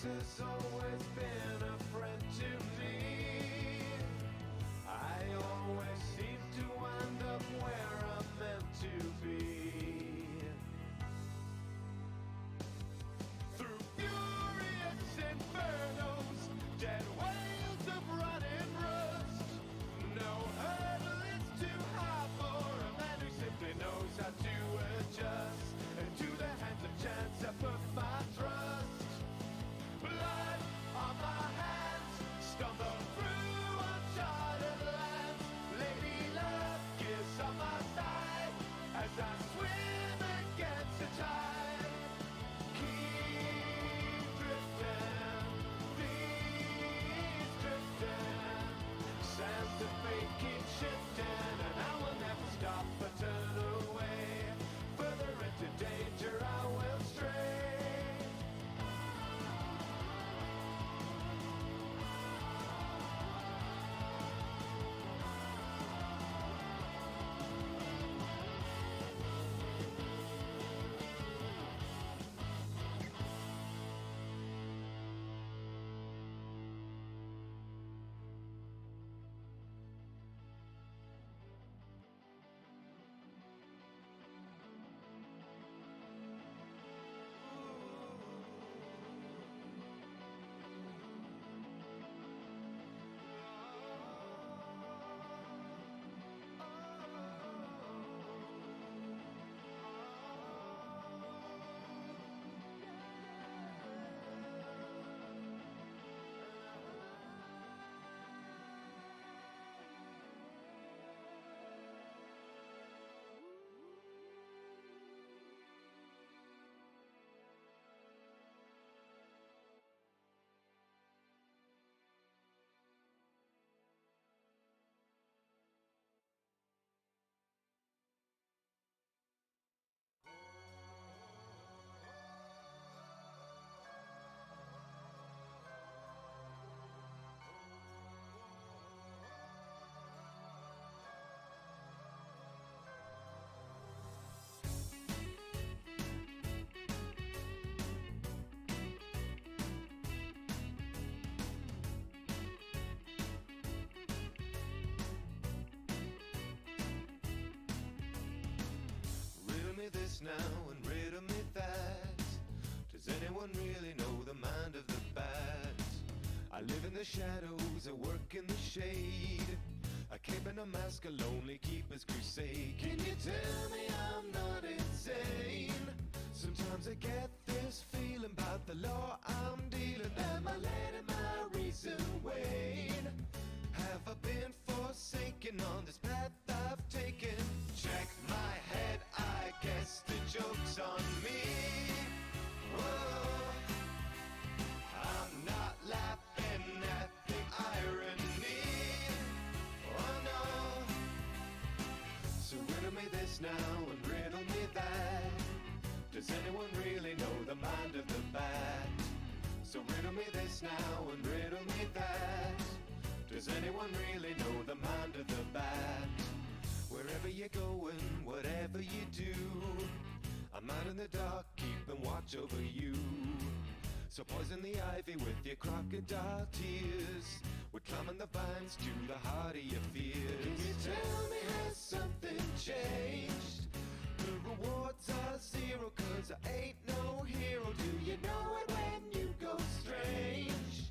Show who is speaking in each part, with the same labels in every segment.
Speaker 1: has always been a friend to me. I always seem to wind up where I'm meant to be. Through furious infernos, dead whales of running rust. No hurdle is too high for a man who simply knows how to adjust. And to the hands of chance I put my trust. Blood on my hands, stumble through uncharted lands. Lady luck is on my side as I swim against the tide. Keep drifting, please drifting. Sands the fate keep shifting, and I will never stop but turn away. Further into danger I will stray. Riddle me this now and riddle me that. Does anyone really know the mind of the bat? I live in the shadows, I work in the shade. A cape and a mask, a lonely keeper's crusade. Can you tell me I'm not insane? Sometimes I get this feeling about the law I'm dealing. Am I letting my reason wane? Have I been forsaken on this path I've taken? Check my head, I guess the joke's on me. Whoa, I'm not laughing at the irony. Oh no. So riddle me this now and riddle me that. Does anyone really know the mind of the bat? So riddle me this now and riddle me that. Does anyone really know the mind of the bat? Wherever you're going, whatever you do, I'm out in the dark, keeping watch over you. So poison the ivy with your crocodile tears. We're climbing the vines to the heart of your fears. Can you tell me, has something changed? The rewards are zero, 'cause I ain't no hero. Do you know it when you go strange?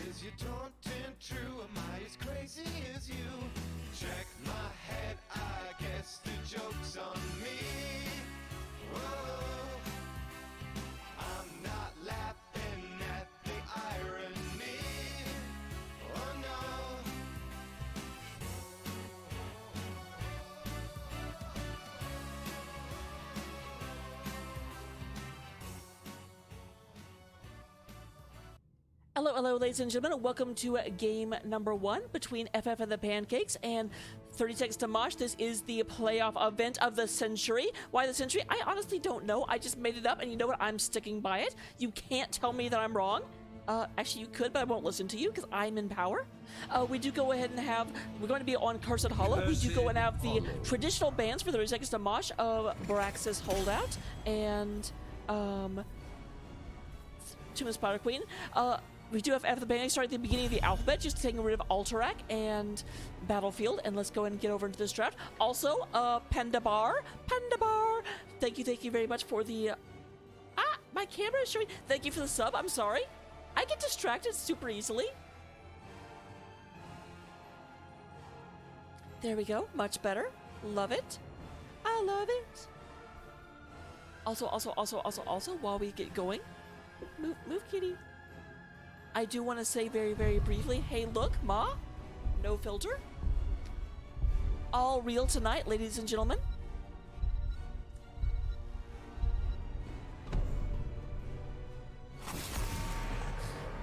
Speaker 1: Is your taunting true? Am I as crazy as you? Check my head, I guess the joke's on me. Whoa, I'm not laughing at the irony. Oh no.
Speaker 2: Hello, hello, ladies and gentlemen. Welcome to game number 1 between FF and the Pancakes and 30 Seconds to Mosh. This is the playoff event of the century. Why the century? I honestly don't know. I just made it up, and you know what? I'm sticking by it. You can't tell me that I'm wrong. Actually, you could, but I won't listen to you because I'm in power. We do go ahead and have, we're going to be on Cursed Hollow. We do go and have the traditional bands for 30 Seconds to Mosh of Braxis Holdout and, Tomb of Spider Queen. We do have F the Pancakes starting at the beginning of the alphabet, just taking rid of Alterac and Battlefield. And let's go ahead and get over into this draft. Also, Pendabar. Thank you very much for the... my camera is showing... Thank you for the sub, I'm sorry. I get distracted super easily. There we go, much better. Love it. I love it. Also, while we get going, move kitty. I do want to say very briefly, hey look, Ma, no filter. All real tonight, ladies and gentlemen.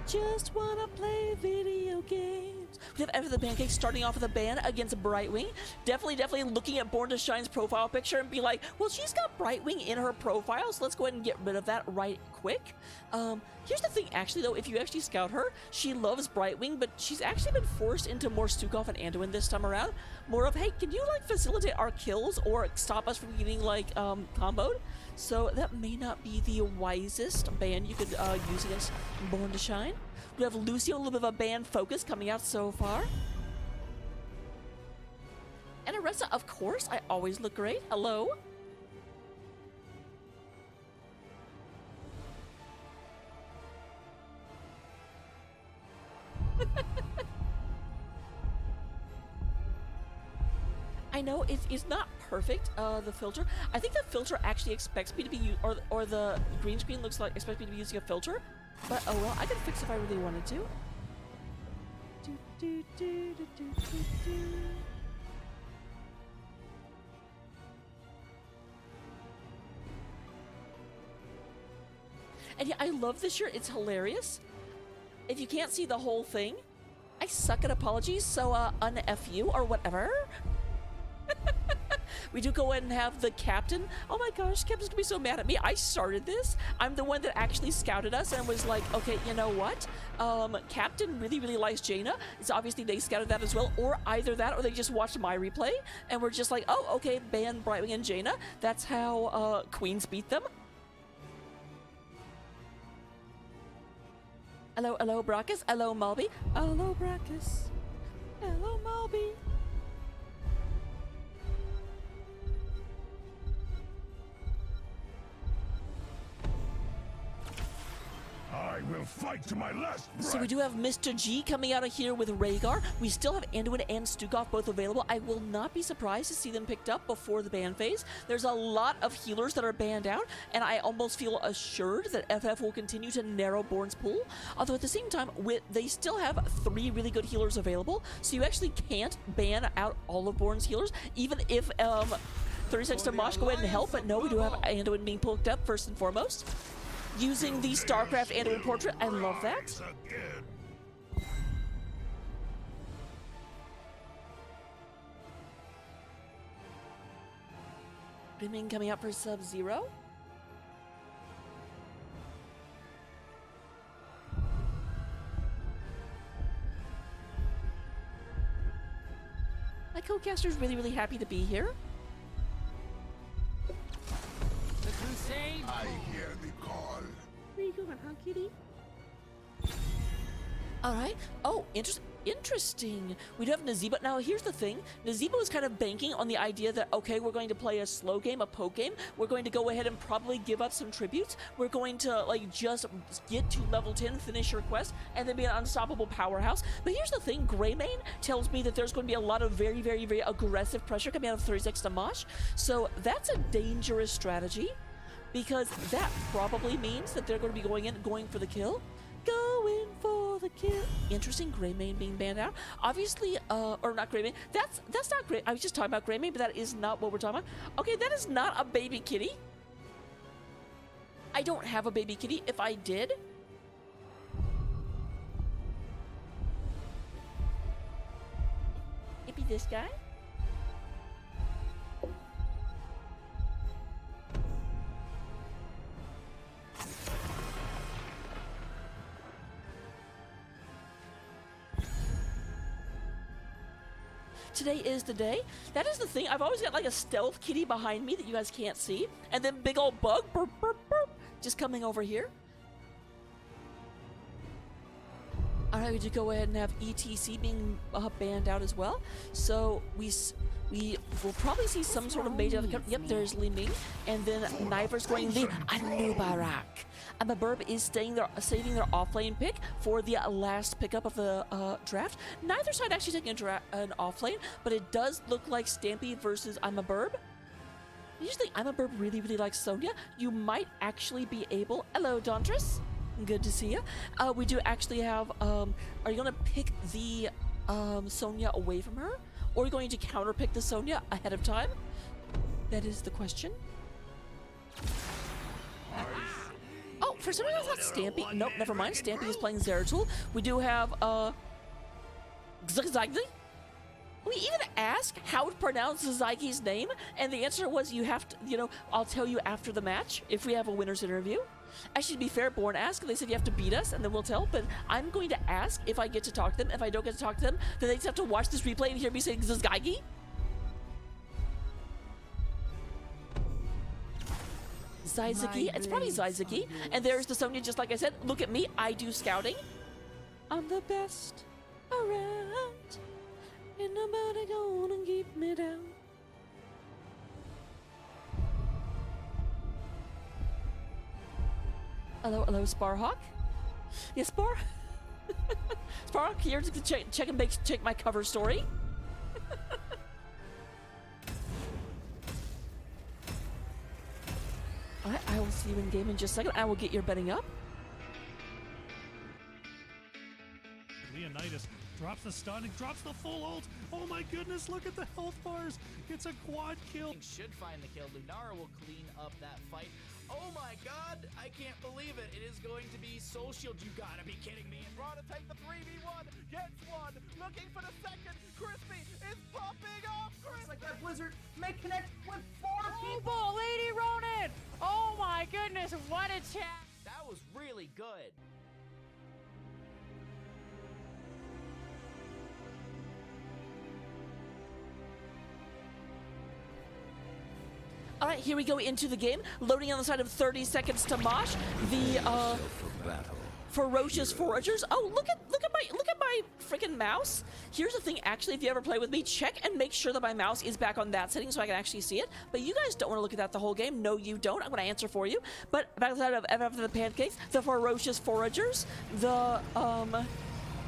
Speaker 2: Just wanna play video games. We have F the Pancakes starting off with a ban against Brightwing. Definitely looking at Born to Shine's profile picture and be like, well, she's got Brightwing in her profile, so let's go ahead and get rid of that right quick. Here's the thing, actually, though, if you actually scout her, she loves Brightwing, but she's actually been forced into more Stukov and Anduin this time around. More of, hey, can you, like, facilitate our kills or stop us from getting, like, comboed? So that may not be the wisest ban you could use against Born to Shine. We have Lucio, a little bit of a ban focus coming out so far. And Aressa, of course, I always look great. Hello. I know it's not perfect, the filter. I think the filter actually expects me to be or the green screen looks like expects me to be using a filter. But oh well, I could fix it if I really wanted to. And yeah, I love this shirt. It's hilarious. If you can't see the whole thing, I suck at apologies, so un-F you or whatever. We do go ahead and have the captain. Oh my gosh, captain's gonna be so mad at me. I started this. I'm the one that actually scouted us and was like, okay, you know what? Captain really likes Jaina. It's obviously they scouted that as well, or either that or they just watched my replay and were just like, oh, okay, ban Brightwing and Jaina. That's how Queens beat them. Hello, Brackus. Hello, Malby. Hello, Brackus. Hello, Malby.
Speaker 3: I will fight to my last breath.
Speaker 2: So we do have Mr. G coming out of here with Rhaegar. We still have Anduin and Stukov both available. I will not be surprised to see them picked up before the ban phase. There's a lot of healers that are banned out, and I almost feel assured that FF will continue to narrow Born's pool. Although at the same time, they still have 3 really good healers available, so you actually can't ban out all of Born's healers, even if 36 to Mosh go ahead and help. But no, we do have Anduin being picked up first and foremost. Using the StarCraft Anduin portrait, I love that. Rimming coming out for Sub-Zero. My co-caster's really happy to be here.
Speaker 4: The crusade.
Speaker 3: I hear the call.
Speaker 2: Where you going, huh, kitty? Alright. Oh, interesting. We do have Nazeeba. Now, here's the thing. Nazeeba was kind of banking on the idea that, okay, we're going to play a slow game, a poke game. We're going to go ahead and probably give up some tributes. We're going to, like, just get to level 10, finish your quest, and then be an unstoppable powerhouse. But here's the thing. Greymane tells me that there's going to be a lot of very aggressive pressure coming out of 36 to Mosh. So that's a dangerous strategy, because that probably means that they're going to be going for the kill. Going for the kill. Interesting, Greymane being banned out. Obviously, or not Greymane. That's not Grey. I was just talking about Greymane, but that is not what we're talking about. Okay, that is not a baby kitty. I don't have a baby kitty. If I did, it'd be this guy. Today is the day. That is the thing. I've always got like a stealth kitty behind me that you guys can't see. And then big old bug, burp, burp, burp, just coming over here. Alright, we do go ahead and have ETC being banned out as well. So we will probably see some sort of mage out of the country. Yep, there's Li Ming. And then Niver's going the Anubarak. And the Burb is saving their offlane pick for the last pickup of the draft. Neither side actually taking an offlane, but it does look like Stampy versus I'm a Burb. Usually I'm a Burb really likes Sonya. You might actually be able... Hello, Dontress. Good to see you. We do actually have... are you going to pick the Sonya away from her? Or are you going to counterpick the Sonya ahead of time? That is the question. Oh, for some reason I thought Stampy... Nope, never mind. Stampy is playing Zeratul. We do have... Zagzagli. We even asked how to pronounce Zaiki's name, and the answer was you have to, you know, I'll tell you after the match if we have a winner's interview. Actually, to be fair, Born asked, and they said you have to beat us, and then we'll tell, but I'm going to ask if I get to talk to them. If I don't get to talk to them, then they just have to watch this replay and hear me say Zazgaigi. Zizaki, it's probably Zizaki, and there's the Sonya, just like I said. Look at me, I do scouting. I'm the best around. Ain't nobody gonna keep me down. Hello, Sparhawk. Yes, Sparhawk here to check my cover story. Alright, I will see you in game in just a second. I will get your betting up.
Speaker 5: Leonidas drops the stun and drops the full ult. Oh my goodness, look at the health bars. It's a quad kill.
Speaker 6: Should find the kill. Lunara will clean up that fight. Oh my god, I can't believe it. It is going to be Soul Shield. You gotta be kidding me. Raw to take the 3v1. Gets one. Looking for the second. Crispy is popping off.
Speaker 7: Looks like that Blizzard may connect with 4 people.
Speaker 4: People, Lady Ronin! Oh my goodness, what a chat!
Speaker 6: That was really good.
Speaker 2: All right, here we go into the game. Loading on the side of 30 seconds to Mosh. The ferocious foragers. Oh, look at my freaking mouse. Here's the thing, actually, if you ever play with me, check and make sure that my mouse is back on that setting so I can actually see it. But you guys don't want to look at that the whole game. No, you don't. I'm going to answer for you. But back on the side of FF the Pancakes, the ferocious foragers, the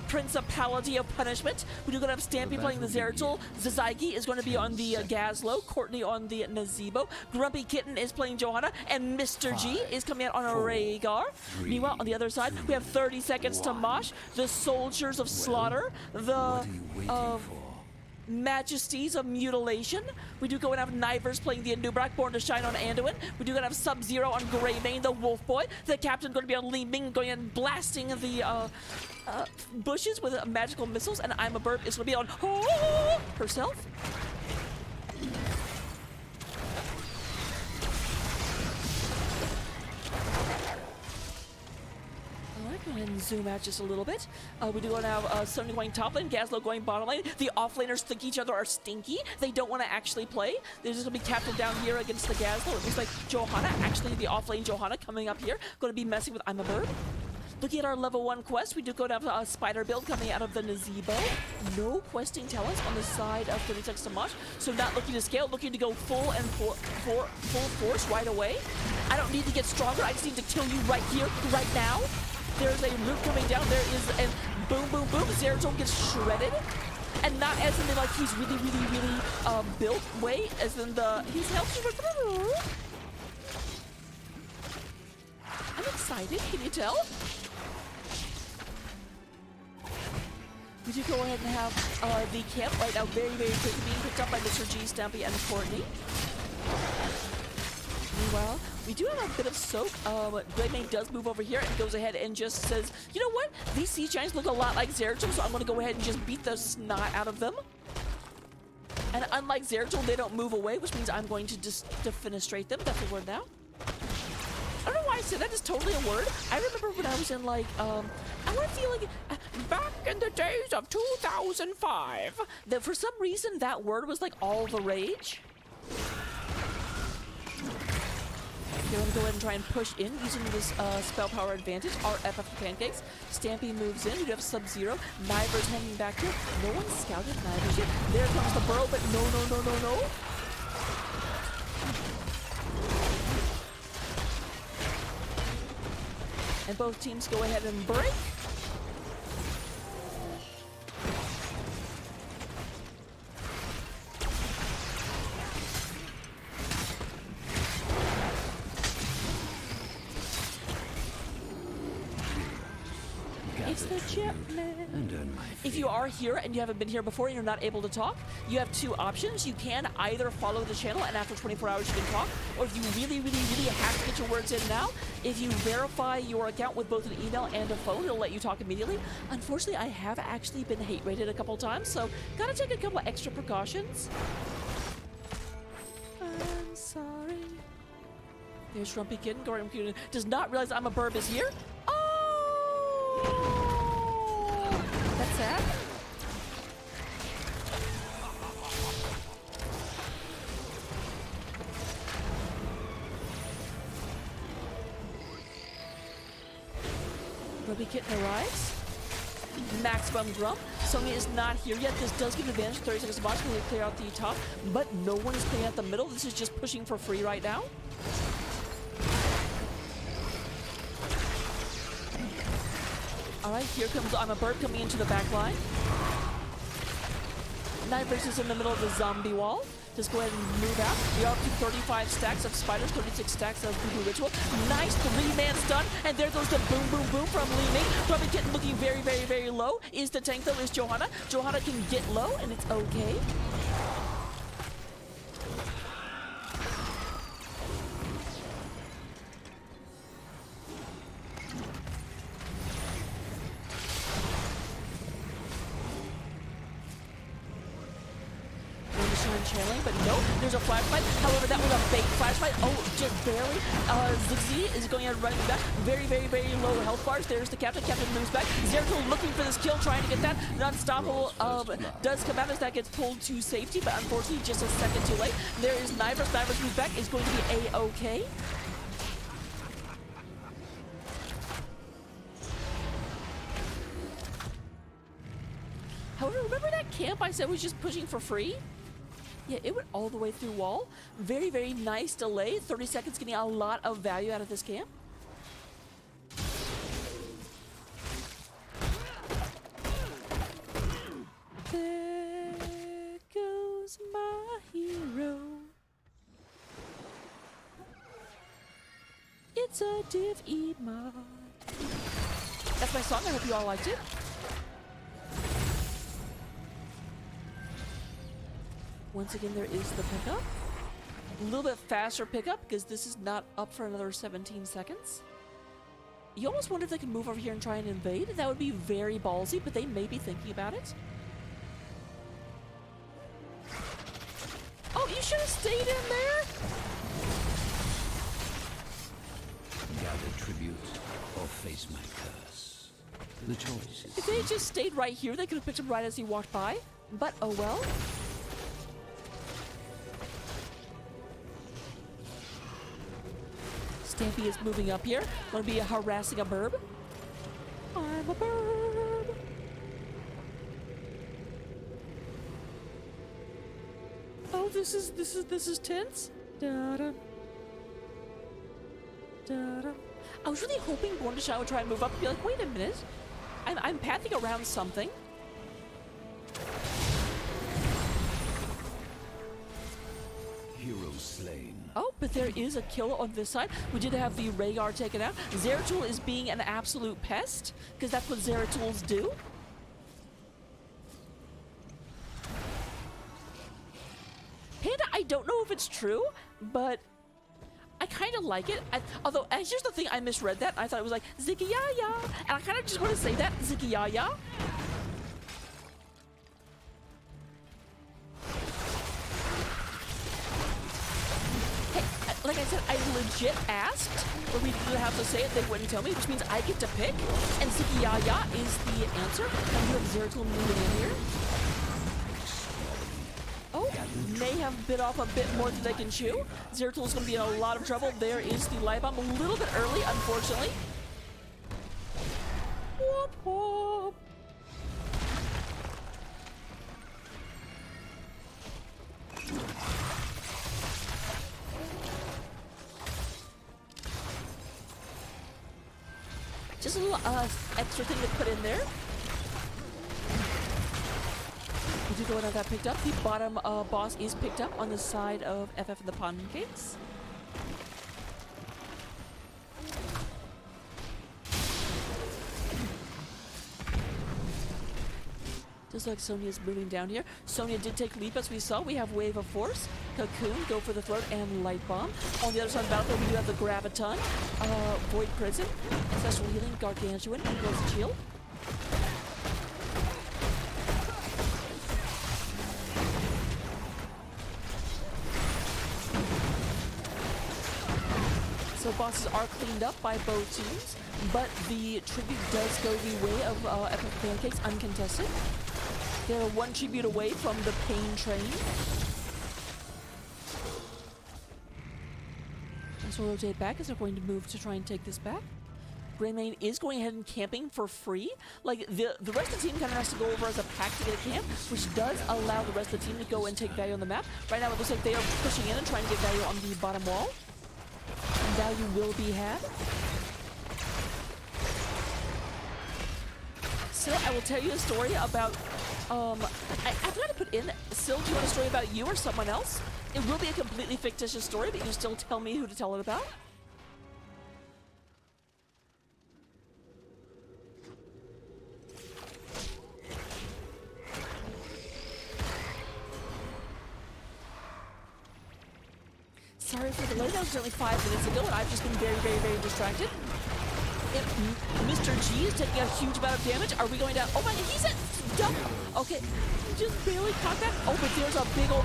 Speaker 2: Principality of Punishment. We do going to have Stampy playing the Zeratul. Zazaigi is going to be on the Gazlo. Courtney on the Nazebo. Grumpy Kitten is playing Johanna. And Mr. G is coming out on a Rhaegar. Meanwhile, on the other side, we have 30 seconds to Mosh. The Soldiers of Slaughter. The Majesties of Mutilation. We do go and have Nivers playing the Anubrak, Born to Shine on Anduin. We do going to have Sub-Zero on Greymane, the Wolf Boy. The Captain going to be on Li Ming, going and blasting the bushes with magical missiles. And I'm a Burp is going to be on herself. Go ahead and zoom out just a little bit. We do want to have Sonya going top lane, Gazlo going bottom lane. The offlaners think each other are stinky. They don't want to actually play. They're just going to be captured down here against the Gazlo. It looks like Johanna, actually the offlane Johanna coming up here, going to be messing with I'm a Bird. Looking at our level 1 quest, we do go to have a spider build coming out of the Nazebo. No questing talents on the side of 36 to Mosh, so not looking to scale, looking to go full force right away. I don't need to get stronger, I just need to kill you right here, right now. There's a root coming down. There is a boom, boom, boom. Zeratul gets shredded. And not as in the, like, he's really built way, as in the, he's healthy. I'm excited, can you tell? We do go ahead and have the camp right now very quickly being picked up by Mr. G, Stampy, and Courtney. Meanwhile, we do have a bit of soak. Greymane does move over here and goes ahead and just says, you know what? These Sea Giants look a lot like Zeratul, so I'm going to go ahead and just beat the snot out of them. And unlike Zeratul, they don't move away, which means I'm going to just defenestrate them. That's the word now. I don't know why I said that. Is totally a word. I remember when I was in, like, I want to feel like back in the days of 2005, that for some reason that word was, like, all the rage. Okay, I'm gonna go ahead and try and push in using this spell power advantage. Our FF Pancakes. Stampy moves in. We do have Sub-Zero. Niver's hanging back here. No one's scouted Nivers yet. There comes the burrow, but no. And both teams go ahead and break. It's the Chipman. If you are here and you haven't been here before and you're not able to talk, you have two options. You can either follow the channel and after 24 hours you can talk, or if you really have to get your words in now, if you verify your account with both an email and a phone, it'll let you talk immediately. Unfortunately, I have actually been hate rated a couple times, so gotta take a couple extra precautions. I'm sorry. There's Grumpy Kitten. Grumpy Kitten does not realize I'm a burb is here. That's sad. Ruby Kitten arrives. Maximum Grump. Sonya is not here yet. This does give advantage. 30 seconds to watch when we clear out the top, but no one is clearing out the middle. This is just pushing for free right now. Alright, here comes I'm a Bird coming into the back line. Nivers is in the middle of the zombie wall. Just go ahead and move out. We are up to 35 stacks of spiders, 36 stacks of Voodoo Ritual. Nice 3-man stun, and there goes the boom from Li Ming. Grumpy Kitten looking very low. Is the tank though, is Johanna. Johanna can get low, and it's okay. Channeling, but no, there's a flashlight. However, that was a fake flashlight. Oh, just barely. Zigzy is going out running back. Very low health bars. There's the captain. Captain moves back. Zeratul looking for this kill, trying to get that. Unstoppable does come out as that gets pulled to safety, but unfortunately just a second too late. There is Nivers. Nivers moves back. Is going to be A-okay. However, remember that camp I said was just pushing for free? Yeah, it went all the way through wall. Very nice delay. 30 seconds getting a lot of value out of this camp. There goes my hero. It's a div E mod. That's my song. I hope you all liked it. Once again, there is the pickup. A little bit faster pickup because this is not up for another 17 seconds. You almost wonder if they can move over here and try and invade. That would be very ballsy, but they may be thinking about it. Oh, you should have stayed in there!
Speaker 8: Gather tribute or face my curse. The choice is...
Speaker 2: If they had just stayed right here, they could have picked him right as he walked by. But oh well. Stampy is moving up here. Gonna be harassing a burb. I'm a burb. Oh, this is tense. Da-da. Da-da. I was really hoping Borndashai would try and move up and be like, wait a minute. I'm pathing around something.
Speaker 8: Hero slain.
Speaker 2: Oh, but there is a kill on this side. We did have the Rhaegar taken out. Zeratul is being an absolute pest, because that's what Zeratools do. Panda, I don't know if it's true, but I kind of like it. Although, here's the thing, I misread that. I thought it was like, Ziggy-ya-ya. And I kind of just want to say that, Ziggy-ya-ya. Like I said, I legit asked for me to have to say it. They wouldn't tell me, which means I get to pick. And Ziggy-ya-ya is the answer. And we have Zeratul moving in here. Oh, may have bit off a bit more than they can chew. Zeratul is going to be in a lot of trouble. There is the light bomb a little bit early, unfortunately. Whoop, whoop. Just a little extra thing to put in there. We do go and have that picked up. The bottom boss is picked up on the side of FF and the Pancakes. Just like Sonia's moving down here. Sonia did take leap as we saw. We have Wave of Force, Cocoon, Go for the Throat, and Light Bomb. On the other side of the battlefield, we do have the Graviton, Void Prison, Ancestral Healing, Gargantuan, and Ghost Shield. So bosses are cleaned up by both teams, but the tribute does go the way of FF Pancakes uncontested. They're one tribute away from the Pain Train. So we'll rotate back as they're going to move to try and take this back. Greymane is going ahead and camping for free. Like, the rest of the team kind of has to go over as a pack to get a camp, which does allow the rest of the team to go and take value on the map. Right now it looks like they are pushing in and trying to get value on the bottom wall. And value will be had. So I will tell you a story about I've got to put in, Sil, do you want a story about you or someone else? It will be a completely fictitious story, but you still tell me who to tell it about. Sorry for the delay, that was only 5 minutes ago, and I've just been very, very, very distracted. Mr. G is taking a huge amount of damage. Are we going down? Oh my, he's at double. Okay, just barely caught that. Oh, but there's a big old.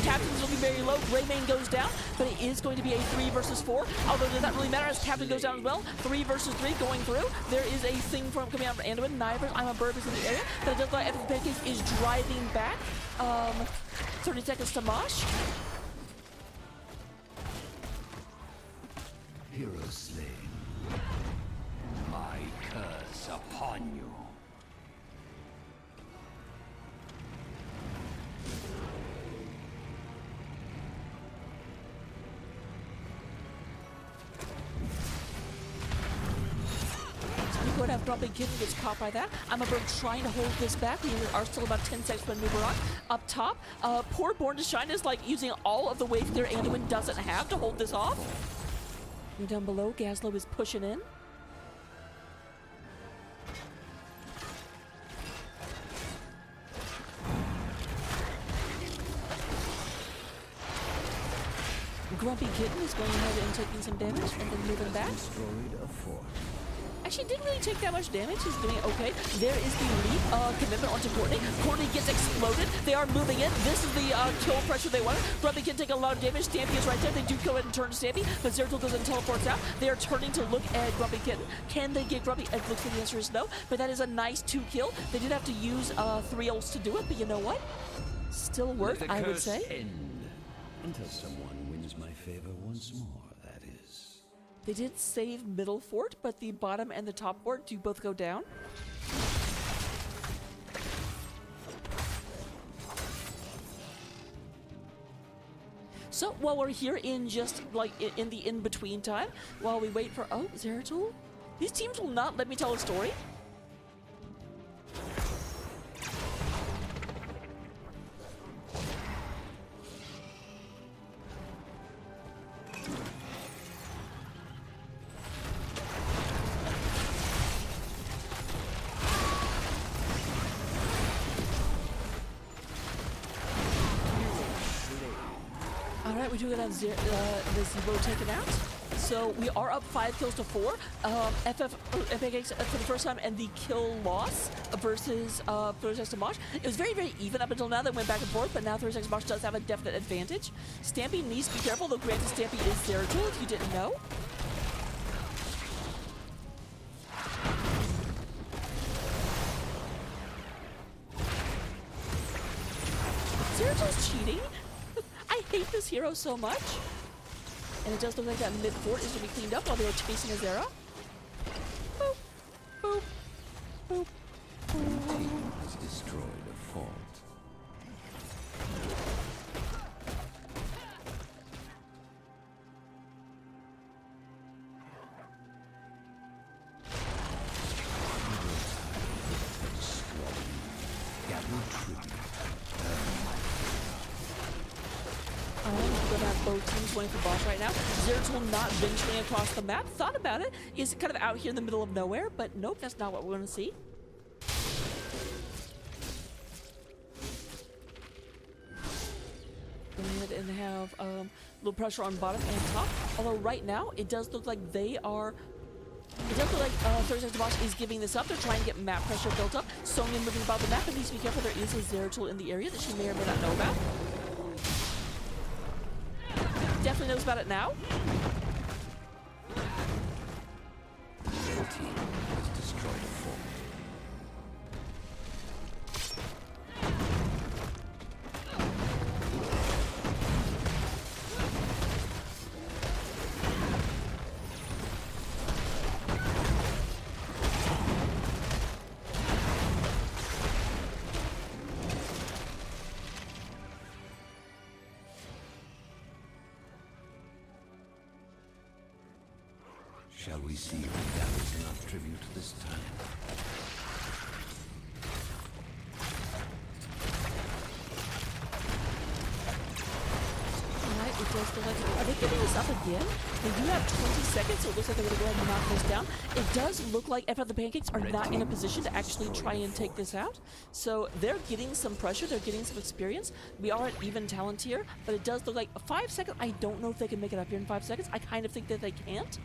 Speaker 2: Captain's looking very low. Greymane goes down, but it is going to be a 3 versus 4. Although does that really matter as Captain goes down as well? 3 versus 3 going through. There is a thing from coming out from Anduin. Neither I'm a burb is in the area, but it does look like FF Pancakes is driving back. 30 seconds to Mosh.
Speaker 8: Hero slain. My curse upon you.
Speaker 2: We would have Grumpy Kitten gets caught by that. I'm a bird trying to hold this back. We are still about 10 seconds to maneuver on. Up top, poor Born to Shine is like using all of the wave there Anduin doesn't have to hold this off. You're down below, Gaslow is pushing in. Grumpy Kitten is going ahead and taking some damage and then moving back.
Speaker 8: Destroyed a fort.
Speaker 2: Actually, didn't really take that much damage. He's doing okay. There is the leap commitment onto Courtney. Courtney gets exploded. They are moving in. This is the kill pressure they wanted. Grumpy can take a lot of damage. Stampy is right there. They do go ahead and turn to Stampy, but Zeratul goes and teleports out. They are turning to look at Grumpy Kitten. Can they get Grumpy? It looks like the answer is no, but that is a nice 2 kill. They did have to use 3 ults to do it, but you know what? Still worth, I would say.
Speaker 8: End. Until someone wins my favor once more, that is.
Speaker 2: They did save middle fort, but the bottom and the top fort do both go down. So while we're here in just like in the in-between time, while we wait for, oh, Zeratul? These teams will not let me tell a story. Alright, we do have the Zebo taken out. So we are up 5 kills to 4. Pancakes for the first time and the kill loss versus 36 to Mosh. It was very, very even up until now. They went back and forth, but now 36 to Mosh does have a definite advantage. Stampy needs to be careful, though granted Stampy is Zeratul, if you didn't know. Zeratul Zeratul cheating? I hate this hero so much. And it does look like that mid fort is going to be cleaned up while they were chasing a Zera. Boop, boop, boop.
Speaker 8: Your team has destroyed a fort.
Speaker 2: We're gonna have both teams going for boss right now. Zeratul not venturing across the map. Thought about it. Is kind of out here in the middle of nowhere, but nope, that's not what we're gonna see. Go ahead and have a little pressure on bottom and top. Although right now, it does look like they are... It does look like 30 Seconds to Mosh is giving this up. They're trying to get map pressure built up. Sonya moving about the map, but needs to be careful. There is a Zeratul in the area that she may or may not know about. Definitely knows about it now.
Speaker 8: Your team has destroyed a fort. Shall we see who gathers enough tribute this time?
Speaker 2: Alright, it does look like... Are they giving this up again? They do have 20 seconds, so it looks like they're going to go ahead and knock this down. It does look like FF the Pancakes are not in a position to actually try and take this out. So they're getting some pressure, they're getting some experience. We are at even talent here, but it does look like 5 seconds. I don't know if they can make it up here in 5 seconds. I kind of think that they can't.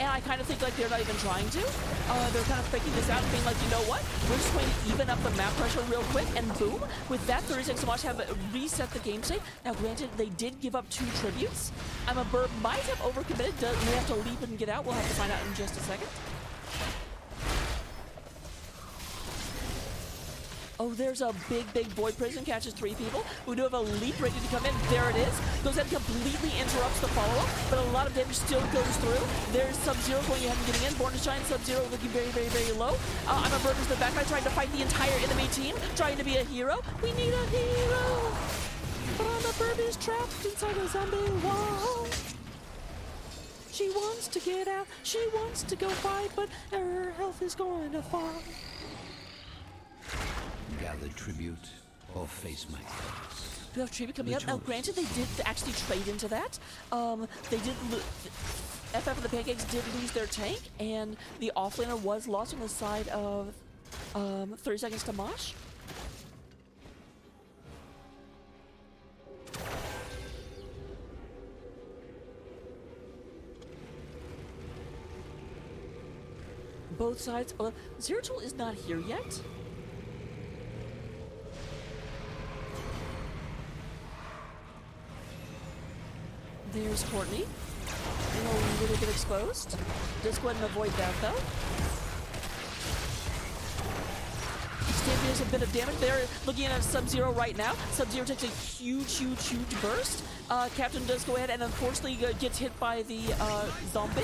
Speaker 2: And I kind of think like they're not even trying to. They're kind of faking this out and being like, you know what? We're just going to even up the map pressure real quick, and boom. With that, 30 Seconds to Mosh have reset the game state. Now, granted, they did give up 2 tributes. I'm a Burb might have overcommitted. May have to leap and get out. We'll have to find out in just a second. Oh, there's a big void prison, catches 3 people. We do have a leap ready to come in. There it is. Goes ahead and completely interrupts the follow-up, but a lot of damage still goes through. There's Sub-Zero going ahead and getting in. Born to Shine, Sub-Zero looking very low. I'm a Burger's in the backline trying to fight the entire enemy team, trying to be a hero. We need a hero! But I'm a Burb is trapped inside a zombie wall. She wants to get out, she wants to go fight, but her health is going to fall.
Speaker 8: Gather tribute or face my curse.
Speaker 2: We have tribute coming up. Now, granted, they did actually trade into that. They did. FF of the Pancakes did lose their tank, and the offlaner was lost on the side of 30 Seconds to Mosh. Both sides. Zeratul is not here yet. There's Courtney. A little bit exposed. Just go ahead and avoid that, though. Stampede a bit of damage. They're looking at Sub-Zero right now. Sub-Zero takes a huge burst. Captain does go ahead and unfortunately gets hit by the zombie.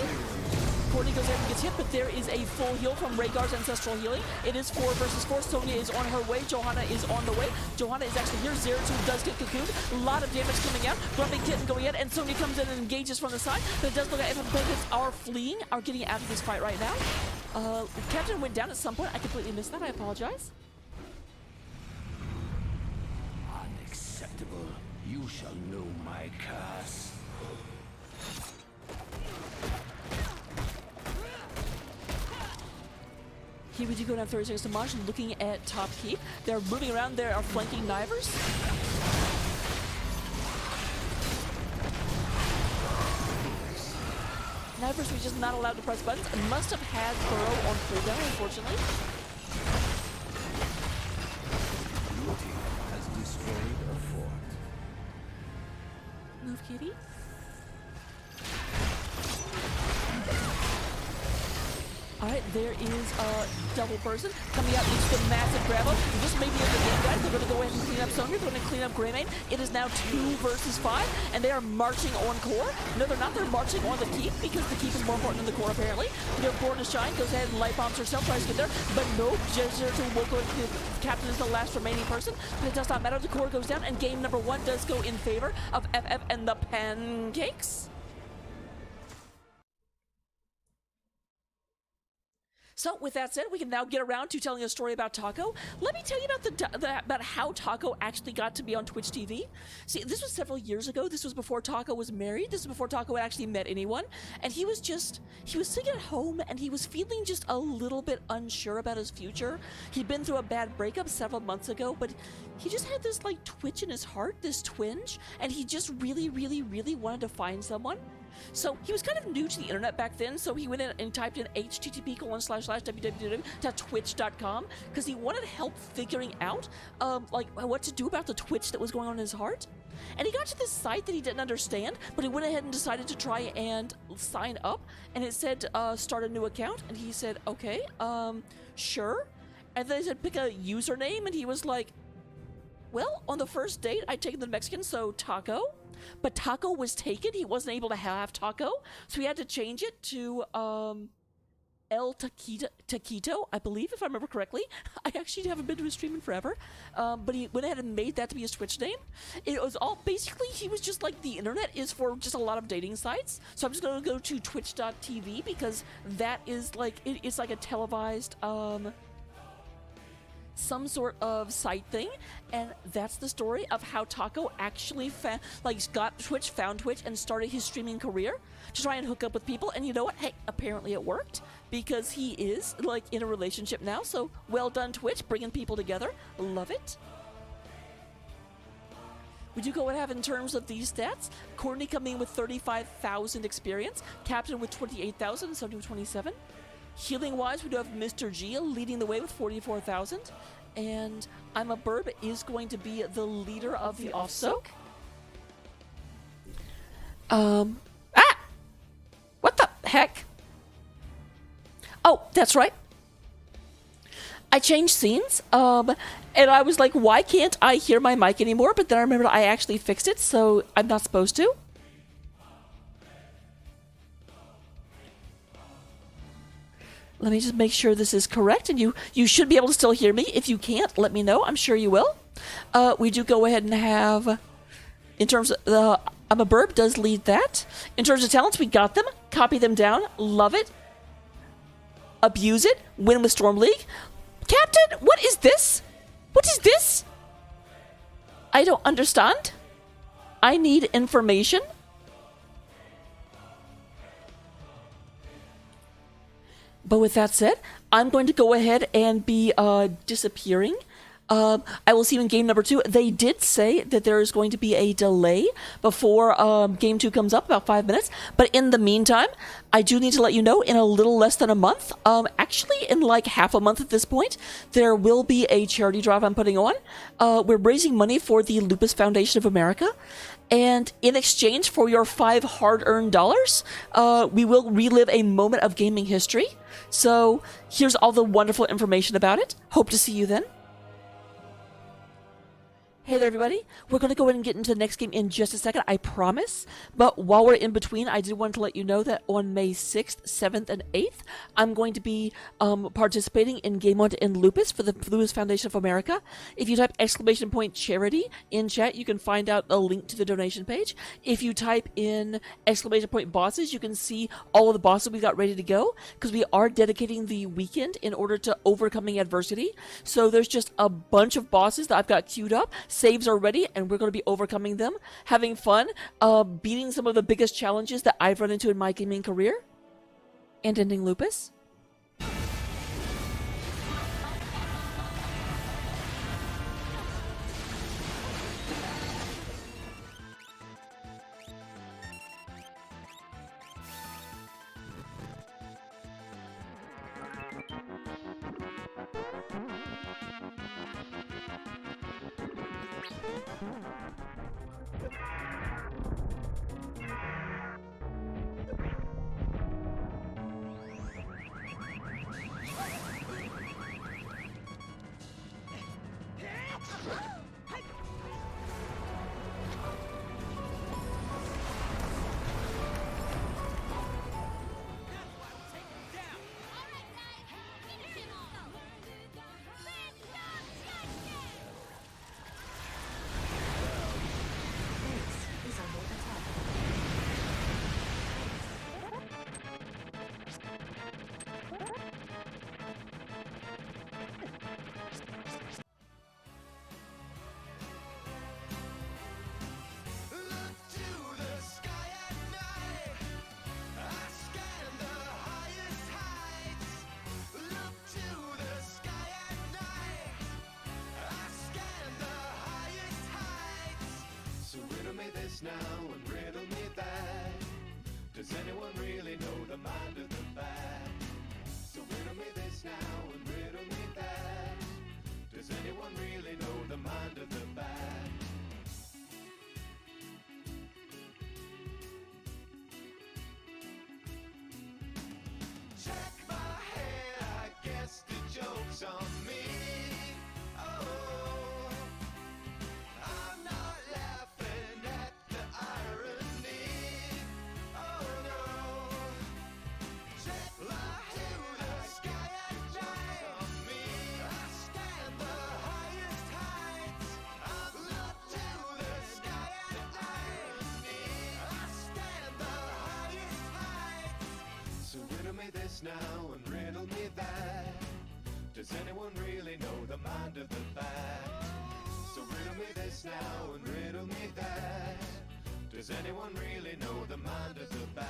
Speaker 2: Courtney goes ahead and gets hit, but there is a full heal from Rhaegar's Ancestral Healing. It is 4 versus 4. Sonya is on her way. Johanna is on the way. Johanna is actually here. Zeratul does get cocooned. A lot of damage coming out. Grumpy Kitten going in, and Sonya comes in and engages from the side. But it does look like FF Pancakes are fleeing, are getting out of this fight right now. Captain went down at some point. I completely missed that. I apologize.
Speaker 8: Unacceptable. You shall know my curse.
Speaker 2: Here we do go down 30 Seconds to Mosh, looking at top keep. They're moving around. They are flanking Knivers. Knivers were just not allowed to press buttons. It must have had Burrow on cooldown, unfortunately.
Speaker 8: Your team has destroyed a fort.
Speaker 2: Move, kitty. Alright, there is a double person coming out into the massive grab up. This may be the game, guys. They're going to go ahead and clean up Sonya. They're going to clean up Greymane. It is now 2 versus 5, and they are marching on core. No, they're not. They're marching on the keep, because the keep is more important than the core, apparently. They're born to shine, goes ahead and light bombs herself, tries to get there, but no, Jezzer will go into the captain is the last remaining person, but it does not matter. The core goes down, and game number 1 does go in favor of FF and the Pancakes. So, with that said, we can now get around to telling a story about Taco. Let me tell you about how Taco actually got to be on Twitch TV. See, this was several years ago. This was before Taco was married. This is before Taco had actually met anyone. And he was sitting at home, and he was feeling just a little bit unsure about his future. He'd been through a bad breakup several months ago, but he just had this, like, twitch in his heart, this twinge, and he just really, really, really wanted to find someone. So he was kind of new to the internet back then, so he went in and typed in http://www.twitch.com, because he wanted help figuring out like what to do about the twitch that was going on in his heart. And he got to this site that he didn't understand, but he went ahead and decided to try and sign up, and it said start a new account, and he said okay, sure. And then they said pick a username, and he was like, well, on the first date I'd taken the Mexican, so Taco. But Taco was taken. He wasn't able to have Taco, so he had to change it to El Taquito, I believe, if I remember correctly. I actually haven't been to his stream in forever, but he went ahead and made that to be his Twitch name. It was all, basically, he was just like, the internet is for just a lot of dating sites, so I'm just going to go to twitch.tv, because that is like, it's like a televised, some sort of site thing, and that's the story of how Taco actually found Twitch, and started his streaming career to try and hook up with people. And you know what? Hey, apparently it worked, because he is like in a relationship now. So well done, Twitch, bringing people together. Love it. We do go and have in terms of these stats. Courtney coming in with 35,000 experience, Captain with 28,000, and Sony with 27. Healing-wise, we do have Mr. G leading the way with 44,000, and I'm a Burb is going to be the leader of the off-soak. What the heck? Oh, that's right. I changed scenes, and I was like, why can't I hear my mic anymore? But then I remembered I actually fixed it, so I'm not supposed to. Let me just make sure this is correct, and you should be able to still hear me. If you can't, let me know. I'm sure you will. We do go ahead and have, in terms of the I'm a Burb does lead that. In terms of talents, we got them. Copy them down. Love it. Abuse it. Win with Storm League. Captain, what is this? What is this? I don't understand. I need information. But with that said, I'm going to go ahead and be disappearing. I will see you in game number 2. They did say that there is going to be a delay before game 2 comes up, about 5 minutes. But in the meantime, I do need to let you know, in a little less than a month, actually in like half a month at this point, there will be a charity drive I'm putting on. We're raising money for the Lupus Foundation of America. And in exchange for your 5 hard-earned dollars, we will relive a moment of gaming history. So here's all the wonderful information about it. Hope to see you then. Hey there, everybody. We're going to go ahead and get into the next game in just a second, I promise. But while we're in between, I did want to let you know that on May 6th, 7th, and 8th, I'm going to be participating in Game 1 in Lupus for the Lupus Foundation of America. If you type !charity in chat, you can find out a link to the donation page. If you type in !bosses, you can see all of the bosses we got ready to go, because we are dedicating the weekend in order to overcoming adversity. So there's just a bunch of bosses that I've got queued up. Saves are ready, and we're going to be overcoming them, having fun, beating some of the biggest challenges that I've run into in my gaming career, and ending Lupus.
Speaker 1: now and riddle me that? Does anyone really know the mind of the bat? So riddle me this now and riddle me that. Does anyone really know the mind of the bat? Check my head, I guess the joke's on me. Oh, I'm not laughing at the irony. Oh no, check my head, the sky at night. On me, I stand the highest heights. I'm not to the sky at night. I stand the highest heights. So riddle me this now and riddle me that. Does anyone really know the mind of the bat? So riddle me this now and riddle me that. Does anyone really know the mind of the bat?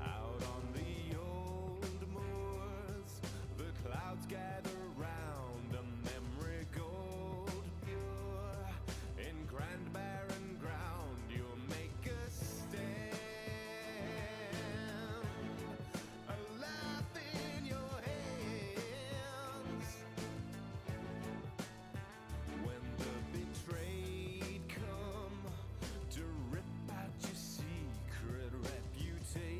Speaker 1: Out on the old moors, the clouds gather round, a memory gold pure. In grand barren ground, you'll make a stand, a laugh in your hands. When the betrayed come to rip out your secret reputation,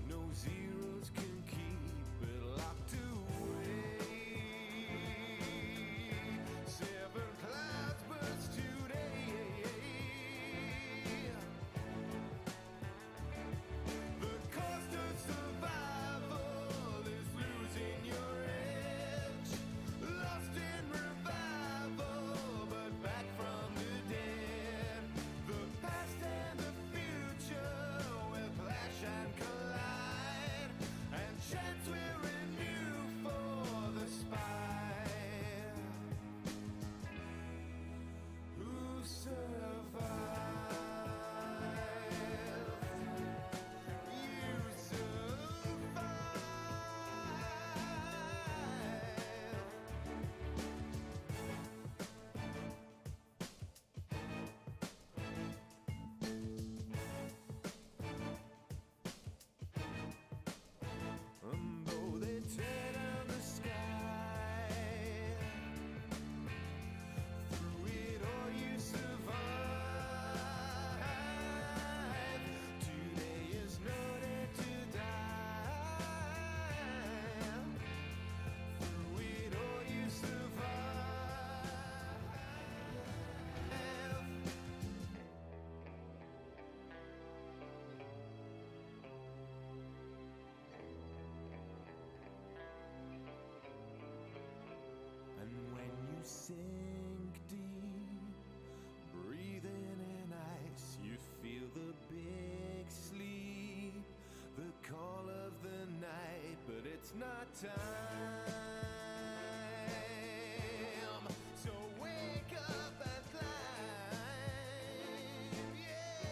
Speaker 1: no zeros can keep it locked away. Seven clouds burst today. The cost of survival is losing your edge, lost in revival, but back from the dead. The past and the future will clash and collide, and chance will renew for the spy. Who survived? You survived. And though they tear down the sky, through it all you survive. Today is no day to die. Through it all you survive. And when you sink deep, breathing in ice, you feel the big sleep, the call of the night, but it's not time. So wake up and climb, yeah.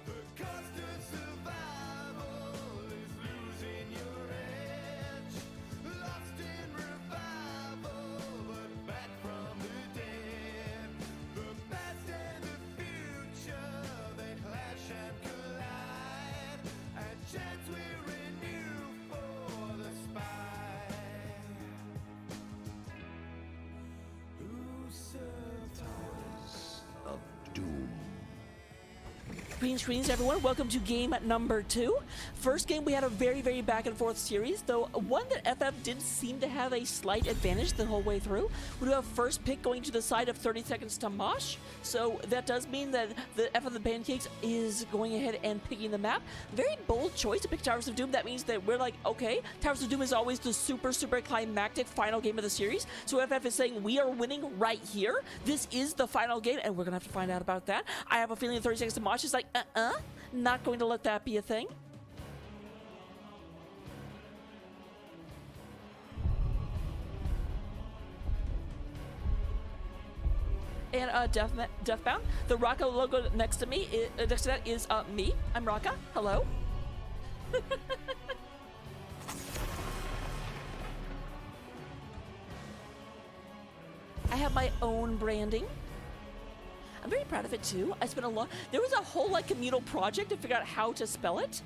Speaker 1: The cost of survival is losing your edge, lost in revival, but back from the dead. The past and the future, they clash and collide, and chance will renew for the spy. Who survives?
Speaker 8: Of doom.
Speaker 2: Greetings, everyone. Welcome to game number 2. First game, we had a very, very back and forth series, though one that FF did seem to have a slight advantage the whole way through. We do have first pick going to the side of 30 seconds to Mosh, so that does mean that the FF of the Pancakes is going ahead and picking the map. Very bold choice to pick Towers of Doom. That means that we're like, okay, Towers of Doom is always the super, super climactic final game of the series, so FF is saying we are winning right here. This is the final game, and we're going to have to find out about that. I have a feeling 30 seconds to Mosh is like, Not going to let that be a thing. And Deathbound, the Raka logo next to me, next to that is me. I'm Raka. Hello. I have my own branding. I'm very proud of it too. I spent a lot. There was a whole like communal project to figure out how to spell it.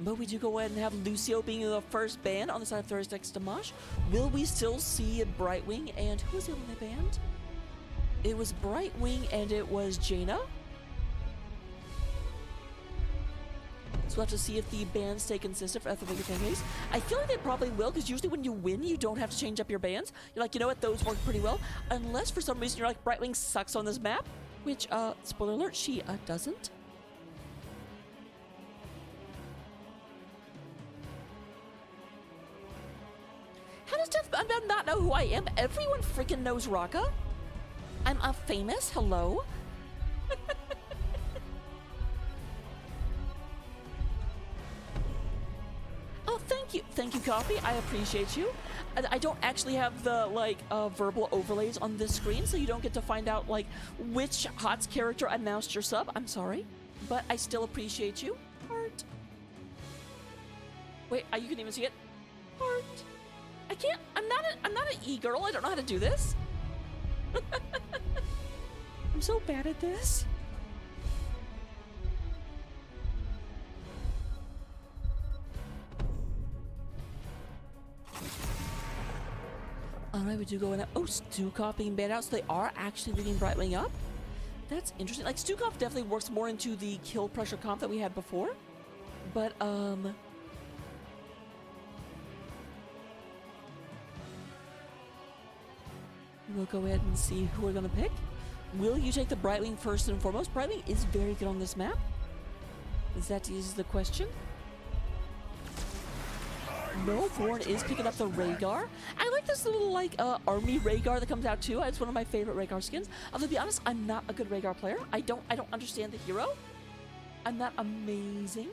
Speaker 2: But we do go ahead and have Lucio being the first band on the side of Thursday next to Mosh. Will we still see Brightwing and who was the only band? It was Brightwing and it was Jaina. So we'll have to see if the bands stay consistent for FFA Pancakes. I feel like they probably will, because usually when you win, you don't have to change up your bands. You're like, you know what, those work pretty well. Unless for some reason you're like, Brightwing sucks on this map. Which, spoiler alert, she doesn't. How does Deathbound not know who I am? Everyone freaking knows Raka. I'm a famous, hello. Oh, thank you, Coffee. I appreciate you. I don't actually have the like verbal overlays on this screen, so you don't get to find out like which HOTS character announced your sub. I'm sorry, but I still appreciate you. Heart. Wait, you can even see it. Heart. I can't. I'm not an e-girl. I don't know how to do this. I'm so bad at this. Alright, we do go in. Oh, Stukov being banned out, so they are actually leaving Brightwing up. That's interesting. Like, Stukov definitely works more into the kill pressure comp that we had before. But, we'll go ahead and see who we're gonna pick. Will you take the Brightwing first and foremost? Brightwing is very good on this map. That is the question. No, Thorn is picking up the Rhaegar. I like this little, like, army Rhaegar that comes out, too. It's one of my favorite Rhaegar skins. Although, to be honest, I'm not a good Rhaegar player. I don't understand the hero. I'm not amazing.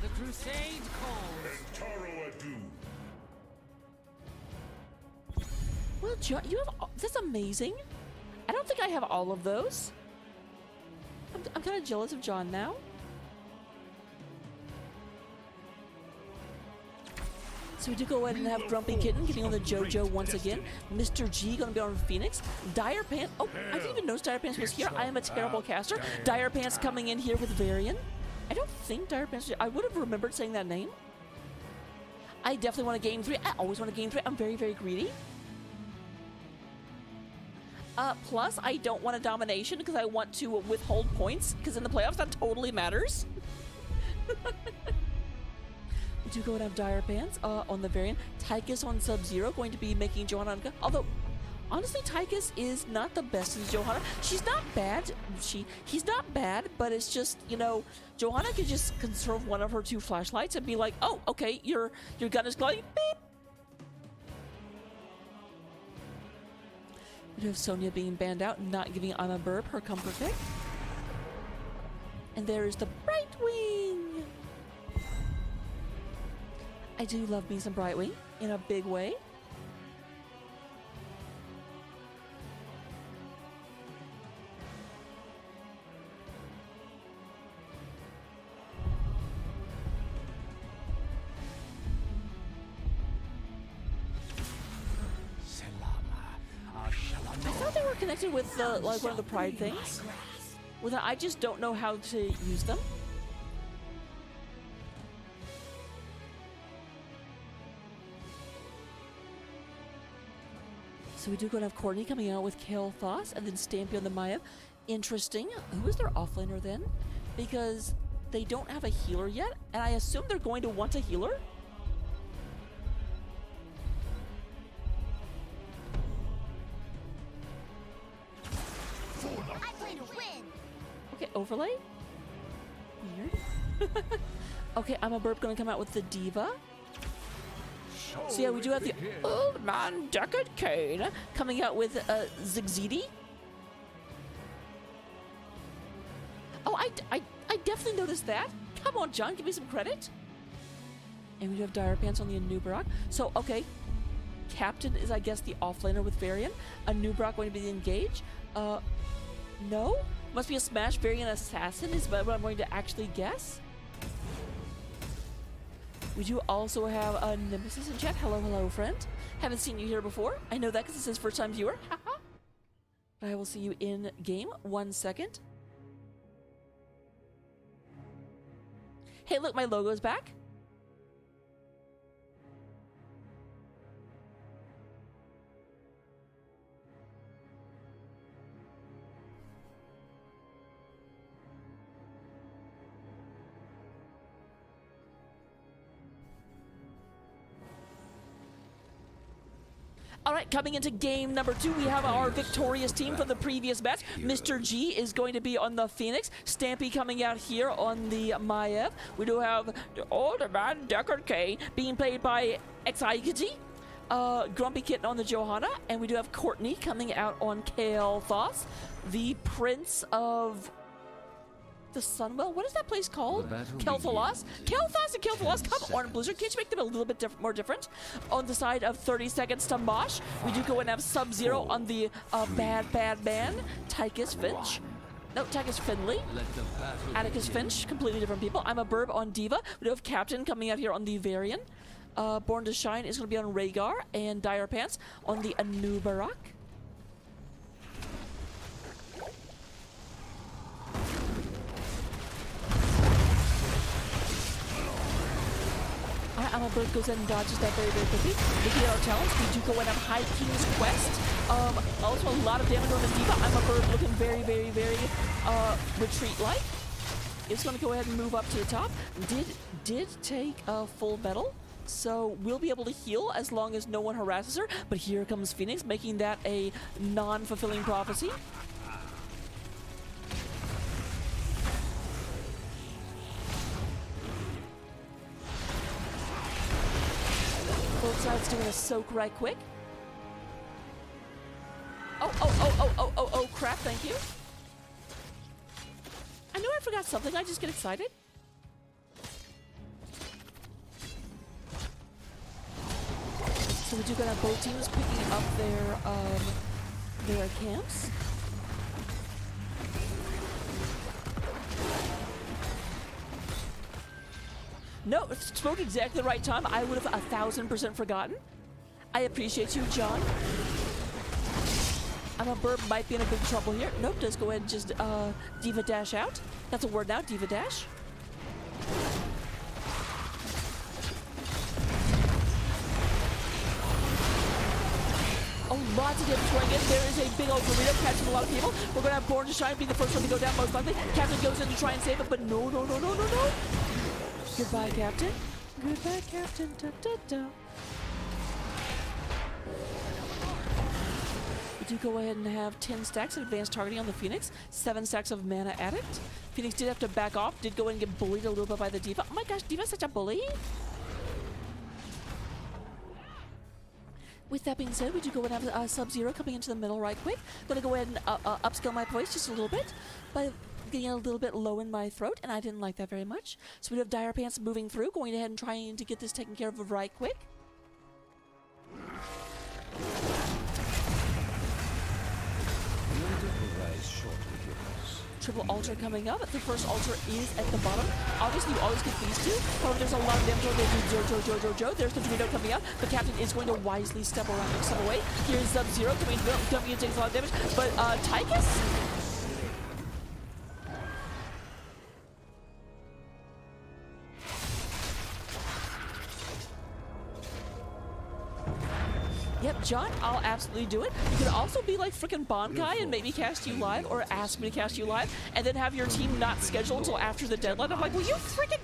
Speaker 4: The crusade calls.
Speaker 3: Taro Adu.
Speaker 2: Well, John, you have... That's amazing. I don't think I have all of those. I'm kind of jealous of John now. So we do go ahead and have Grumpy Kitten getting on the JoJo once again. Mr. G gonna be on Phoenix. Dire Pants. Oh, I didn't even notice Dire Pants was here. I am a terrible caster. Dire Pants coming in here with Varian. I don't think Dire Pants... I would have remembered saying that name. I definitely want a game 3. I always want a game 3. I'm very, very greedy. Plus, I don't want a domination because I want to withhold points, because in the playoffs that totally matters. We do go and have Dire Pants on the variant. Tychus on Sub-Zero going to be making Johanna. Although, honestly, Tychus is not the best in Johanna. She's not bad. He's not bad, but it's just, you know, Johanna could just conserve one of her 2 flashlights and be like, oh, okay, your gun is glowing. Beep. We have Sonya being banned out, not giving Anna Burb her comfort pick. And there is the Brightwing! I do love me some Brightwing in a big way. Connected with the like one of the pride things. Well, I just don't know how to use them. So we do go to have Courtney coming out with Kale Thos and then Stampy on the Maya. Interesting. Who is their offlaner then? Because they don't have a healer yet, and I assume they're going to want a healer. Okay, overlay? Weird. Okay, I'm a burp gonna come out with the Diva. So yeah, we do have the Old Man Deckard Cain coming out with Zigzidi. Oh, I definitely noticed that. Come on, John, give me some credit. And we do have Dire Pants on the Anubarak. So, okay. Captain is, I guess, the offlaner with Varian. Anubarak going to be the engage. No? Must be a Smash Varian Assassin is what I'm going to actually guess. We do also have a Nemesis in chat. Hello, hello, friend. Haven't seen you here before. I know that because it says first time viewer. Haha. But I will see you in game. 1 second. Hey, look, my logo's back. All right, coming into game number 2, we have our victorious team from the previous match. Mr. G is going to be on the Phoenix. Stampy coming out here on the Maiev. We do have the Older Man Deckard Cain being played by Exigity. Grumpy Kitten on the Johanna. And we do have Courtney coming out on Kael'thas, the Prince of the Sunwell. What is that place called? Kael'thas? Kael'thas and Kael'thas. Come on, Blizzard. Can't you make them a little bit more different? On the side of 30 seconds to Mosh, we do go and have Sub-Zero on the bad man, Tychus Finch. No, Tychus Finley. Atticus Finch. Completely different people. I'm a Burb on Diva. We do have Captain coming out here on the Varian. Born to Shine is going to be on Rhaegar. And Dire Pants on the Anubarak. I'm a Bird goes in and dodges that very, very quickly. Looking at our talents, we do go and have High King's Quest. Also a lot of damage on the Diva. I'm a Bird looking very, very, very retreat-like. It's going to go ahead and move up to the top. Did take a full battle. So we'll be able to heal as long as no one harasses her. But here comes Phoenix, making that a non-fulfilling prophecy. Both sides doing a soak right quick. Oh, crap, thank you. I know I forgot something, I just get excited. So we do gonna have both teams picking up their camps. No, it spoke exactly the right time. I would have 1,000% forgotten. I appreciate you, John. I'm a Burb, might be in a big trouble here. Nope, does go ahead and just Diva Dash out. That's a word now, Diva Dash. Oh, lots of damage going in. There is a big old burrito catching a lot of people. We're going to have Born to Shine be the first one to go down most likely. Captain goes in to try and save it, but no. Goodbye, Captain. Goodbye, Captain. Da, da, da. We do go ahead and have 10 stacks of advanced targeting on the Phoenix, 7 stacks of Mana Addict. Phoenix did have to back off, did go in and get bullied a little bit by the Diva. Oh my gosh, Diva's such a bully. With that being said, we do go and have Sub-Zero coming into the middle right quick. Gonna go ahead and upscale my voice just a little bit by getting a little bit low in my throat, and I didn't like that very much. So we have Dire Pants moving through, going ahead and trying to get this taken care of right quick. Triple Ultra coming up. The first Ultra is at the bottom. Obviously, you always get these two. However, there's a lot of damage on Jojo. There's the tornado coming out. The Captain is going to wisely step away. Here's Sub-Zero coming in, takes a lot of damage. But Tychus? Yep, John, I'll absolutely do it. You could also be like freaking Bonkai and maybe cast you live, or ask me to cast you live, and then have your team not scheduled until after the deadline. I'm like, will you freaking...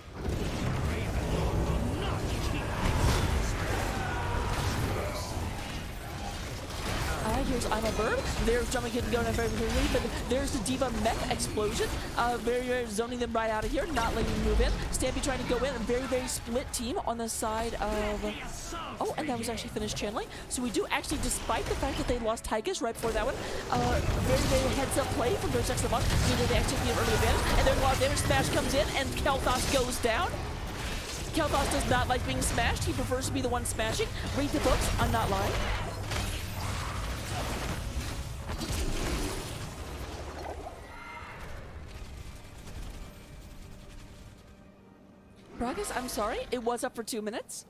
Speaker 2: There's I'm a Bird. There's Drumming Kitten going up very quickly, but there's the Diva Mech explosion. Very zoning them right out of here, not letting them move in. Stampy trying to go in. A very split team on the side of... Oh, and that was actually finished channeling. So we do actually, despite the fact that they lost Tychus right before that one, very heads up play from Vertex the Mosh. They actually take the early advantage, and there's a lot of damage. Smash comes in, and Kel'Thas goes down. Kel'Thas does not like being smashed. He prefers to be the one smashing. Read the books. I'm not lying. Bragus, I'm sorry. It was up for 2 minutes.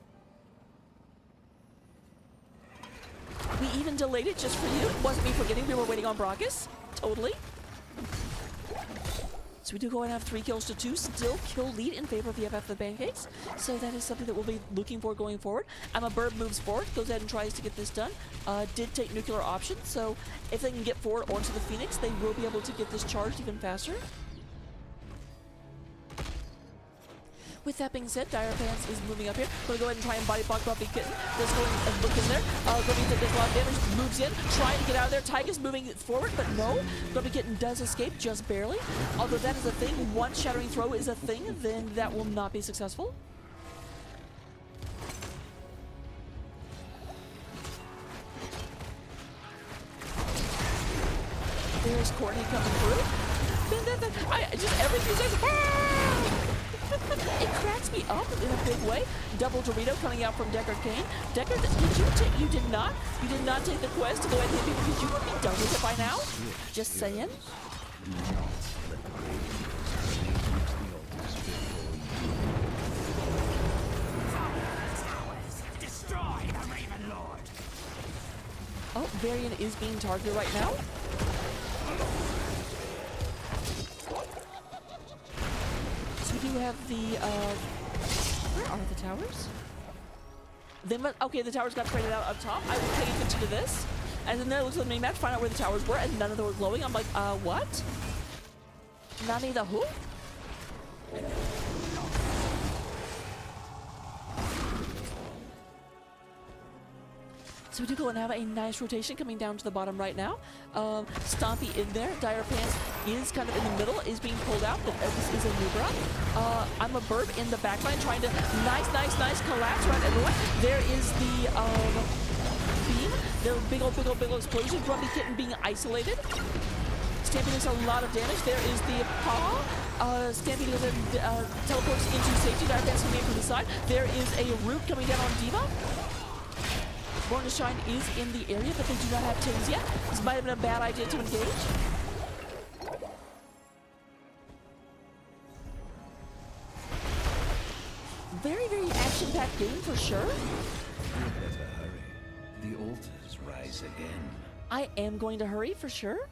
Speaker 2: We even delayed it just for you. It wasn't me forgetting. We were waiting on Bragus. Totally. So we do go and have 3 kills to 2. Still kill lead in favor of the FF the Pancakes. So that is something that we'll be looking for going forward. I'm a Bird moves forward. Goes ahead and tries to get this done. Did take nuclear option. So if they can get forward onto the Phoenix, they will be able to get this charged even faster. With that being said, Dire Pants is moving up here. Gonna go ahead and try and body block Grumpy Kitten. Just going and look in there. Grumpy Kitten does a lot of damage, moves in, trying to get out of there. Tychus moving forward, but no. Grumpy Kitten does escape, just barely. Although that is a thing, once Shattering Throw is a thing, then that will not be successful. There's Courtney coming through. I just every few seconds. It cracks me up in a big way. Double Dorito coming out from Deckard Cain. Deckard, you did not take the quest to go ahead and hit me because you would be done with it by now. Just saying.
Speaker 8: Destroy the Raven Lord.
Speaker 2: Oh, Varian is being targeted right now. We do have the, where are the towers? Okay, the towers got traded out up top. I will pay attention to this. And then it looks at the main map, find out where the towers were, and none of them were glowing. I'm like, what? Nani the who? So we do go and have a nice rotation coming down to the bottom right now. Stompy in there. Dire Pants is kind of in the middle, is being pulled out, but this is a Nubra. I'm a Bird in the backline trying to nice collapse around everyone. There is the beam. The big old explosion. Grumpy Kitten being isolated. Stampy does a lot of damage. There is the paw. Stampy goes and teleports into safety. Dire Pants coming in from the side. There is a root coming down on Diva. Born to Shine is in the area, but they do not have tins yet. This might have been a bad idea to engage. Very action-packed game for sure.
Speaker 8: You better hurry. The altars rise again.
Speaker 2: I am going to hurry for sure.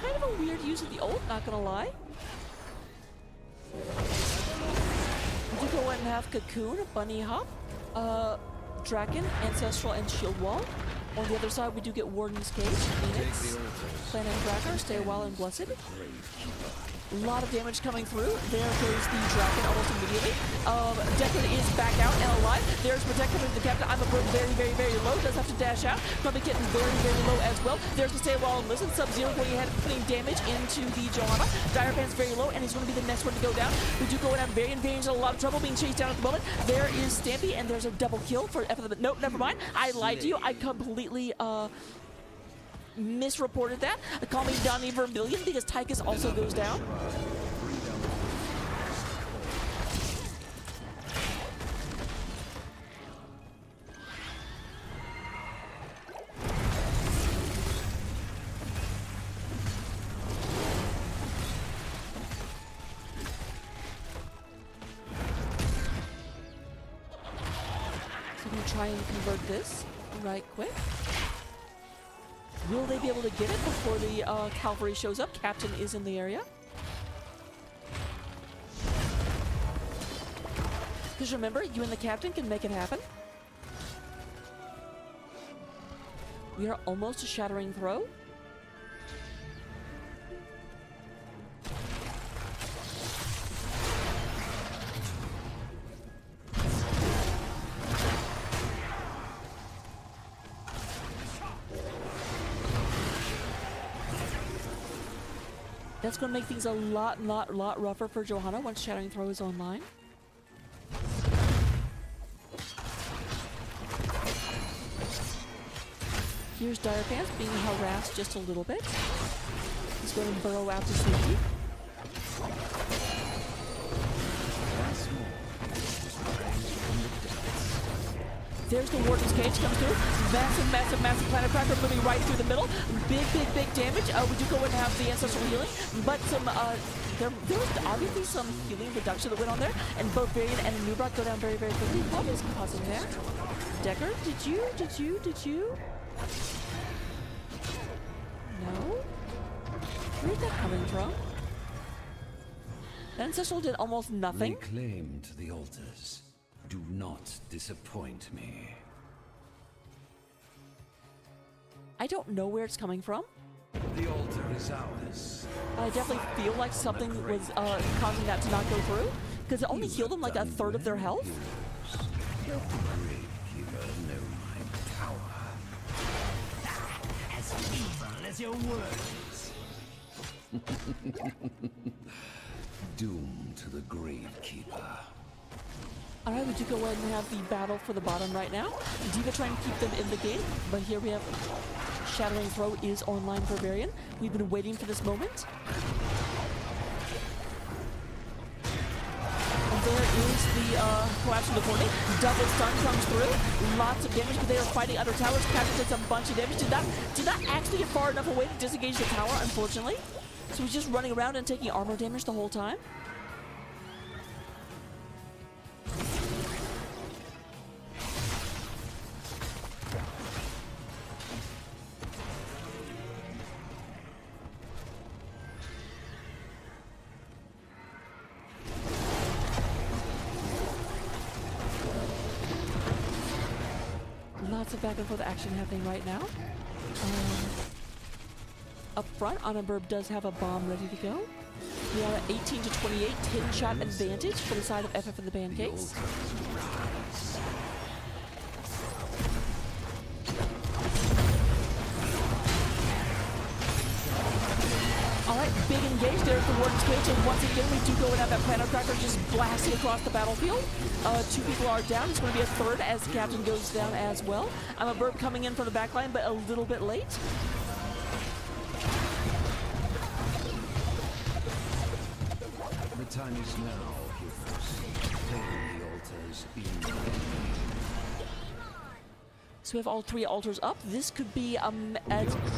Speaker 2: Kind of a weird use of the ult, not gonna lie. We do go and have Cocoon, Bunny Hop, Draken, Ancestral, and Shield Wall. On the other side, we do get Warden's Cage, Phoenix, Clan and Cracker, Stay a While, and Blessed. A lot of damage coming through. There goes the Draken almost immediately. Deckard is back out and alive. There's Protect coming to the captain. I'm a Bird very low. Does have to dash out. Probably getting very low as well. There's the Stay a While and Listen. Sub-Zero going ahead and putting damage into the Johanna. Dire Pants very low, and he's going to be the next one to go down. We do go and have Varian. Varian's in a lot of trouble being chased down at the moment. There is Stampy, and there's a double kill for F of the... Nope, never mind. I lied to you. I completely, misreported that. Call me Donnie Vermillion because Tychus also goes down. So I'm going to try and convert this right quick. Will they be able to get it before the cavalry shows up? Captain is in the area. Because remember, you and the captain can make it happen. We are almost a Shattering Throw. That's going to make things a lot rougher for Johanna once Shattering Throw is online. Here's Dire Pants being harassed just a little bit. He's going to burrow out to safety. There's the Warden's Cage, comes through. Massive Planet Cracker moving right through the middle. Big damage. We do go in and have the Ancestral Healing, but some, there was obviously some healing reduction that went on there, and both Varian and Nubrock go down very quickly. What is causing there? Decker, did you? No? Where's that coming from? The Ancestral did almost nothing.
Speaker 8: Reclaimed the altars. Do not disappoint me.
Speaker 2: I don't know where it's coming from.
Speaker 8: The altar is ours.
Speaker 2: I definitely feel like something was causing that to not go through, because it only healed them like a third of their health.
Speaker 8: Let the Gravekeeper know my power. As evil as your words. Doom to the Gravekeeper.
Speaker 2: Alright, we do go ahead and have the battle for the bottom right now. D.Va trying to keep them in the game, but here we have Shattering Throw is online for Varian. We've been waiting for this moment. And there is the collapse of the corner. Double stun comes through. Lots of damage, but they are fighting under towers. Captain takes a bunch of damage. Did not actually get far enough away to disengage the tower, unfortunately. So he's just running around and taking armor damage the whole time. Lots of back and forth action happening right now. Up front, Annaburb does have a bomb ready to go. We are at 18 to 28, 10-shot advantage for the side of FF and the Pancakes. Alright, big engage. There's the Warden's Cage, and once again, we do go and have that Planet Cracker just blasting across the battlefield. 2 people are down. It's going to be a third as Captain goes down as well. I'm a burp coming in from the back line, but a little bit late.
Speaker 8: The time is now, heroes. Claim the altars in the enemy.
Speaker 2: So we have all 3 altars up. This could be a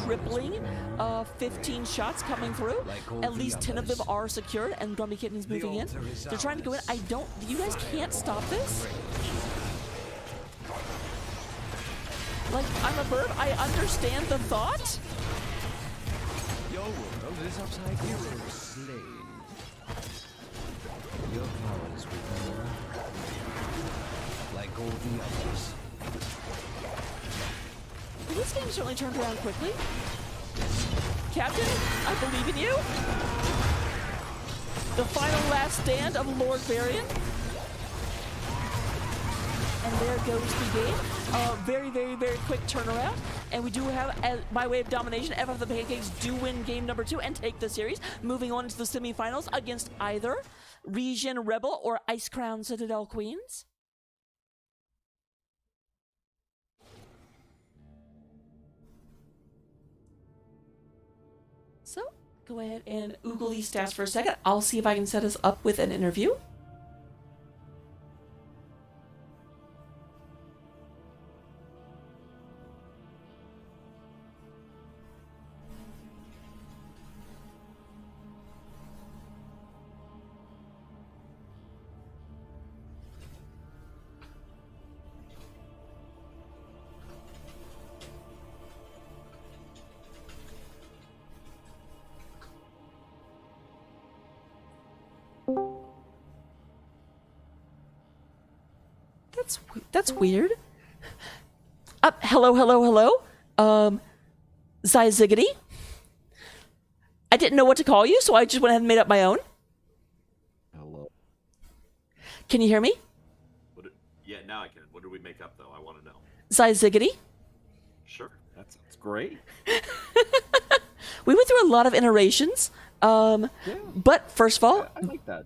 Speaker 2: crippling 15 shots coming through. At least 10 of them are secured, and Grumpy Kitten is moving in. They're trying to go in. You guys can't stop this? Like, I'm a bird. I understand the thought.
Speaker 8: Your world is upside down. Slain. Your powers will be like all the others.
Speaker 2: This game certainly turned around quickly. Captain, I believe in you. The final last stand of Lord Varian. And there goes the game. Very quick turnaround. And we do have, by way of domination, FF the Pancakes do win game number 2 and take the series. Moving on to the semifinals against either Region Rebel or Ice Crown Citadel Queens. So, go ahead and oogle these stats for a second. I'll see if I can set us up with an interview. That's weird. Hello. Zyziggity. I didn't know what to call you, so I just went ahead and made up my own.
Speaker 9: Hello.
Speaker 2: Can you hear me?
Speaker 9: Yeah, now I can. What did we make up, though? I want to know.
Speaker 2: Zyziggity.
Speaker 9: Sure, that sounds great.
Speaker 2: We went through a lot of iterations But first of all,
Speaker 10: I like that.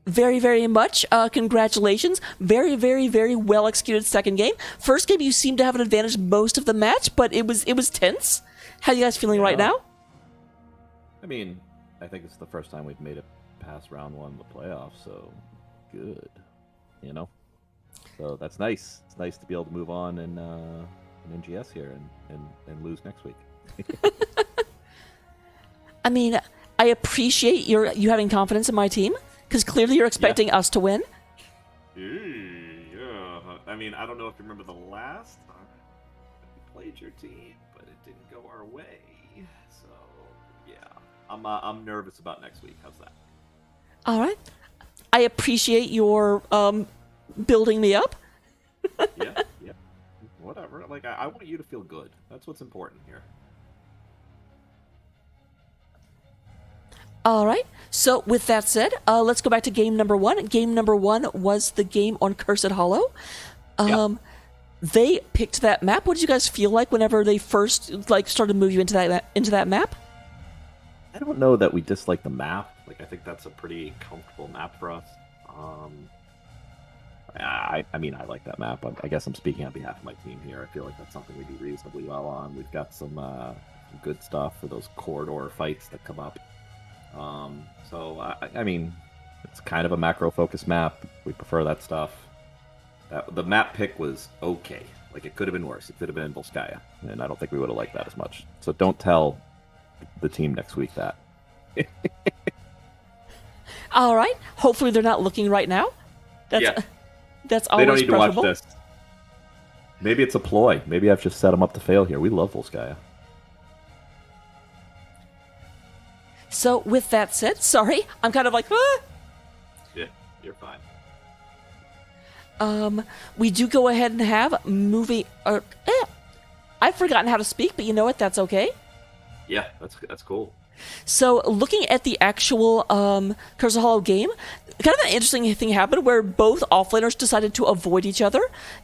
Speaker 2: very, very much. Congratulations. Very, very, very well executed second game. First game, you seemed to have an advantage most of the match, but it was tense. How are you guys feeling right now?
Speaker 10: I mean, I think it's the first time we've made it past round 1 of the playoffs, so good. So that's nice. It's nice to be able to move on in NGS here and lose next week.
Speaker 2: I mean, I appreciate you having confidence in my team, because clearly you're expecting us to win.
Speaker 9: Yeah. I mean, I don't know if you remember the last time we played your team, but it didn't go our way. So, yeah. I'm nervous about next week. How's that?
Speaker 2: All right. I appreciate your building me up.
Speaker 9: Yeah. Whatever. Like, I want you to feel good. That's what's important here.
Speaker 2: All right. So with that said, let's go back to game number 1. Game number 1 was the game on Cursed Hollow. They picked that map. What did you guys feel like whenever they first started to move you into that map?
Speaker 10: I don't know that we dislike the map. Like, I think that's a pretty comfortable map for us. I mean, I like that map. I guess I'm speaking on behalf of my team here. I feel like that's something we do reasonably well on. We've got some good stuff for those corridor fights that come up. So I mean, it's kind of a macro-focused map. We prefer that stuff. The map pick was okay. Like, it could have been worse. It could have been Volskaya, and I don't think we would have liked that as much. So don't tell the team next week that.
Speaker 2: All right. Hopefully they're not looking right now. That's always
Speaker 10: They don't need
Speaker 2: preferable.
Speaker 10: to watch this. Maybe it's a ploy. Maybe I've just set them up to fail here. We love Volskaya.
Speaker 2: So with that said, sorry, I'm kind of like,
Speaker 9: Yeah, you're fine.
Speaker 2: we do go ahead and have movie. I've forgotten how to speak, but you know what? That's okay.
Speaker 9: Yeah, that's cool.
Speaker 2: So looking at the actual Cursed Hollow game, kind of an interesting thing happened where both offlaners decided to avoid each other,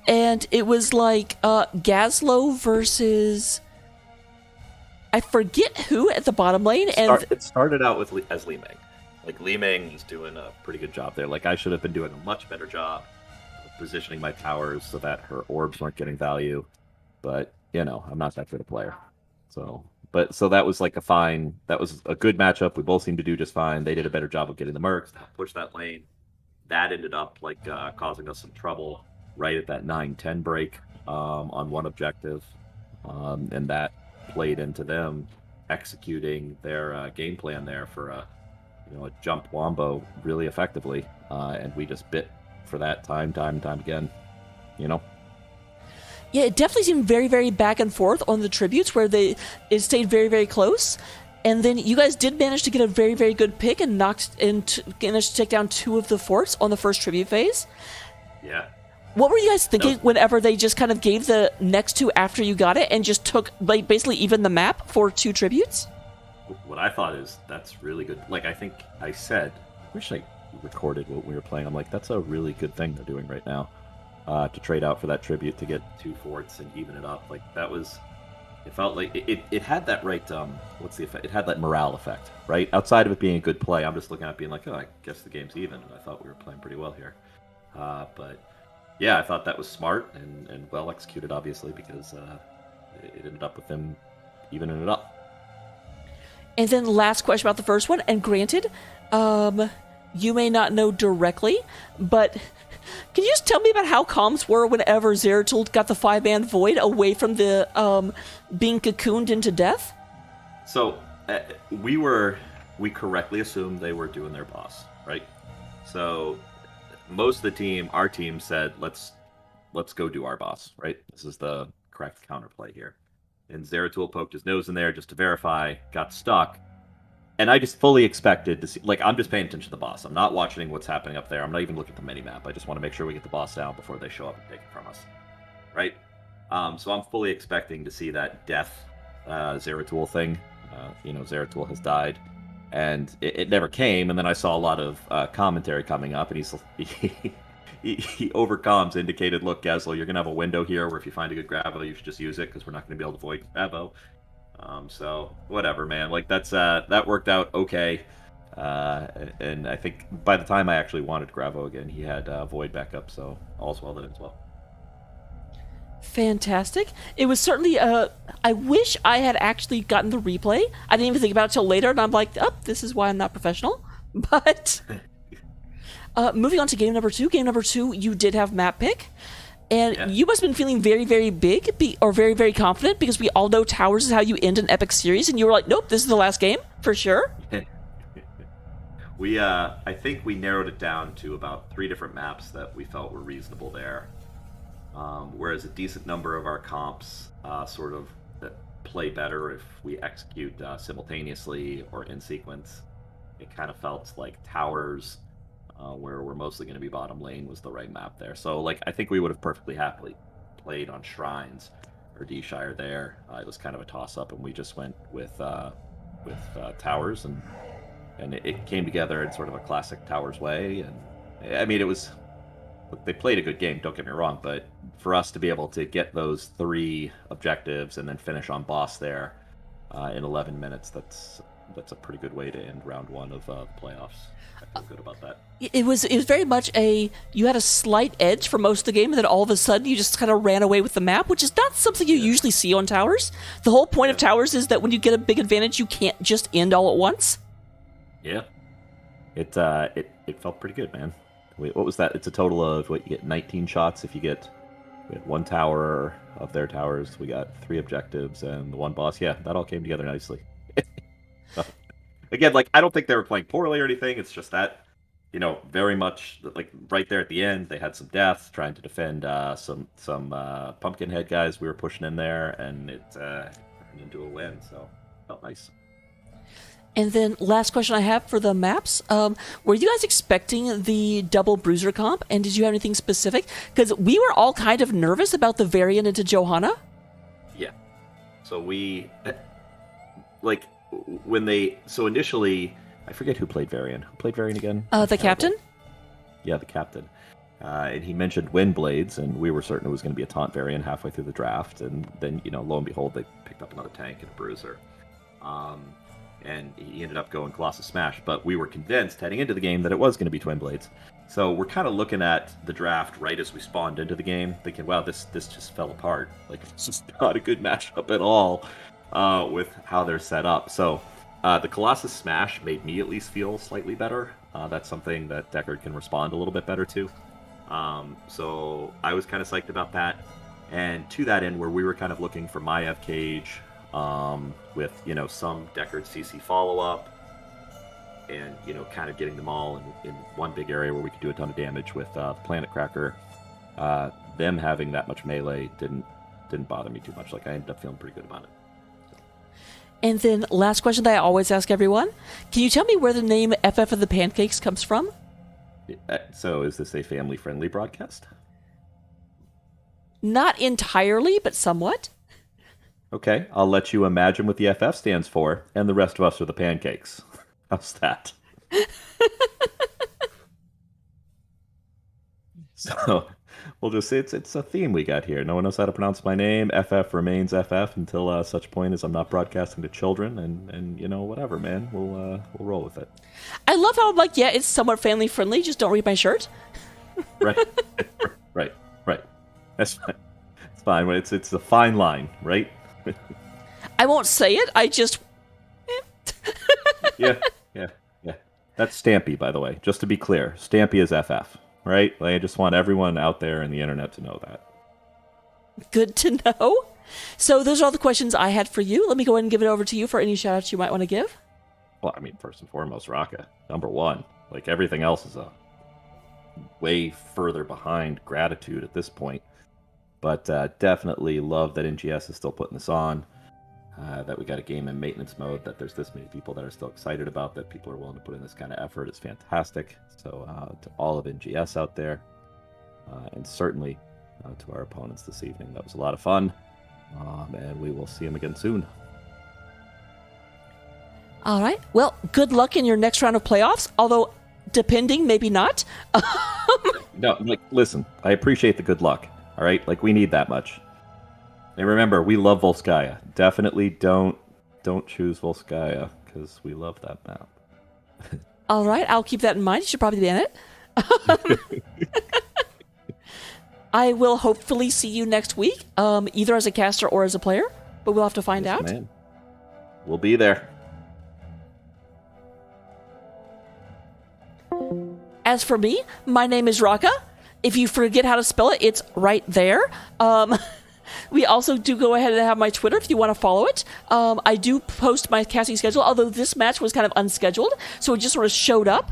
Speaker 2: and it was like Gazlo versus I forget who at the bottom lane.
Speaker 10: It started out with as Li Meng. Like, Li Meng was doing a pretty good job there. Like, I should have been doing a much better job of positioning my towers so that her orbs weren't getting value. But, I'm not that good a player. So that was like that was a good matchup. We both seemed to do just fine. They did a better job of getting the mercs, push that lane. That ended up causing us some trouble right at that 9-10 break on one objective. And that played into them executing their game plan there for a jump wombo really effectively, and we just bit for that time and time again.
Speaker 2: Yeah, it definitely seemed very, very back and forth on the tributes where it stayed very, very close. And then you guys did manage to get a very, very good pick and managed to take down 2 of the forts on the first tribute phase.
Speaker 9: Yeah.
Speaker 2: What were you guys thinking whenever they just kind of gave the next 2 after you got it and just took, basically even the map for 2 tributes?
Speaker 10: What I thought is that's really good. Like, I think I said, I wish I recorded what we were playing. I'm like, that's a really good thing they're doing right now, to trade out for that tribute to get 2 forts and even it up. Like, that was, it felt like it had that right, what's the effect? It had that morale effect, right? Outside of it being a good play, I'm just looking at it being like, oh, I guess the game's even. And I thought we were playing pretty well here. But yeah, I thought that was smart and well executed, obviously, because it ended up with them evening it up.
Speaker 2: And then last question about the first one, and granted, you may not know directly, but can you just tell me about how comms were whenever Zeratul got the 5-man void away from the being cocooned into death?
Speaker 10: So we correctly assumed they were doing their boss, right? So most of the team, our team said, let's go do our boss, right? This is the correct counterplay here. And Zeratul poked his nose in there just to verify, got stuck. And I just fully expected to see, I'm just paying attention to the boss. I'm not watching what's happening up there. I'm not even looking at the minimap. I just want to make sure we get the boss down before they show up and take it from us, right? So I'm fully expecting to see that death Zeratul thing. Zeratul has died. And it never came, and then I saw a lot of commentary coming up, and he overcomms indicated, look, Gazlo, you're going to have a window here where if you find a good Gravo, you should just use it, because we're not going to be able to avoid Gravo. So whatever, man. Like that worked out okay. And I think by the time I actually wanted Gravo again, he had Void back up, so all's well that ends well.
Speaker 2: Fantastic. It was certainly I wish I had actually gotten the replay. I didn't even think about it till later, and I'm like, oh, this is why I'm not professional. But moving on to game number 2. Game number 2, you did have map pick. And you must have been feeling very, very big or very, very confident, because we all know towers is how you end an epic series, and you were like, nope, this is the last game, for sure.
Speaker 10: I think we narrowed it down to about 3 different maps that we felt were reasonable there. Whereas a decent number of our comps sort of play better if we execute simultaneously or in sequence. It kind of felt like towers, where we're mostly going to be bottom lane, was the right map there. So, like, I think we would have perfectly happily played on Shrines or D-Shire there. It was kind of a toss-up, and we just went with towers, and it came together in sort of a classic towers way. And I mean, look, they played a good game, don't get me wrong, but for us to be able to get those 3 objectives and then finish on boss there in 11 minutes, that's a pretty good way to end round 1 of the playoffs. I feel good about that.
Speaker 2: It was very much you had a slight edge for most of the game, and then all of a sudden you just kind of ran away with the map, which is not something you usually see on towers. The whole point of towers is that when you get a big advantage, you can't just end all at once.
Speaker 10: Yeah. It felt pretty good, man. Wait, what was that? It's a total of, you get 19 shots if you get... We had 1 tower of their towers, we got 3 objectives, and the 1 boss. Yeah, that all came together nicely. Again, like, I don't think they were playing poorly or anything. It's just that, very much, like, right there at the end, they had some death trying to defend some Pumpkinhead guys we were pushing in there, and it turned into a win, so felt nice.
Speaker 2: And then last question I have for the maps. Were you guys expecting the double bruiser comp, and did you have anything specific? Because we were all kind of nervous about the variant into Johanna.
Speaker 10: Yeah. So we... Like... So initially, I forget who played Varian. Who played Varian again?
Speaker 2: The captain?
Speaker 10: Yeah, the captain. And he mentioned Windblades, and we were certain it was going to be a taunt Varian halfway through the draft. And then, lo and behold, they picked up another tank and a bruiser. And he ended up going Colossus Smash. But we were convinced heading into the game that it was going to be Twin Blades. So we're kind of looking at the draft right as we spawned into the game, thinking, wow, this just fell apart. Like, this is not a good matchup at all. With how they're set up. So the Colossus Smash made me at least feel slightly better. That's something that Deckard can respond a little bit better to. So I was kind of psyched about that. And to that end, where we were kind of looking for Maiev Cage with, some Deckard CC follow-up and, kind of getting them all in one big area where we could do a ton of damage with Planet Cracker. Them having that much melee didn't bother me too much. Like, I ended up feeling pretty good about it.
Speaker 2: And then last question that I always ask everyone. Can you tell me where the name FF of the Pancakes comes from?
Speaker 10: So is this a family-friendly broadcast?
Speaker 2: Not entirely, but somewhat.
Speaker 10: Okay, I'll let you imagine what the FF stands for, and the rest of us are the Pancakes. How's that? So... We'll just say it's a theme we got here. No one knows how to pronounce my name. FF remains FF until such point as I'm not broadcasting to children, and whatever, man. We'll roll with it.
Speaker 2: I love how I'm like, yeah, it's somewhat family friendly. Just don't read my shirt.
Speaker 10: Right. That's fine. It's fine. It's a fine line, right?
Speaker 2: I won't say it. I just.
Speaker 10: Yeah. That's Stampy, by the way. Just to be clear, Stampy is FF. Right? Like, I just want everyone out there in the internet to know that.
Speaker 2: Good to know. So those are all the questions I had for you. Let me go ahead and give it over to you for any shout-outs you might want to give.
Speaker 10: Well, I mean, first and foremost, Raka. Number 1. Like, everything else is a way further behind gratitude at this point. But definitely love that NGS is still putting this on. That we got a game in maintenance mode, that there's this many people that are still excited about, that people are willing to put in this kind of effort is fantastic. So to all of NGS out there, and certainly to our opponents this evening, that was a lot of fun, and we will see them again soon.
Speaker 2: All right. Well, good luck in your next round of playoffs, although depending, maybe not.
Speaker 10: No, like, listen, I appreciate the good luck, all right? Like, we need that much. And remember, we love Volskaya. Definitely don't don't choose Volskaya, because we love that map.
Speaker 2: All right, I'll keep that in mind. You should probably ban it. I will hopefully see you next week, either as a caster or as a player, but we'll have to find out.
Speaker 10: Man. We'll be there.
Speaker 2: As for me, my name is Raka. If you forget how to spell it, it's right there. We also do go ahead and have my Twitter if you want to follow it. I do post my casting schedule, although this match was kind of unscheduled, so it just sort of showed up.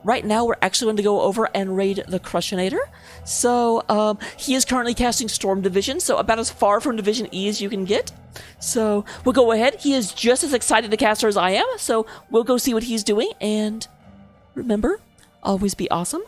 Speaker 2: Right now, we're actually going to go over and raid the Crushinator. So he is currently casting Storm Division, so about as far from Division E as you can get. So we'll go ahead. He is just as excited to caster as I am, so we'll go see what he's doing. And remember, always be awesome.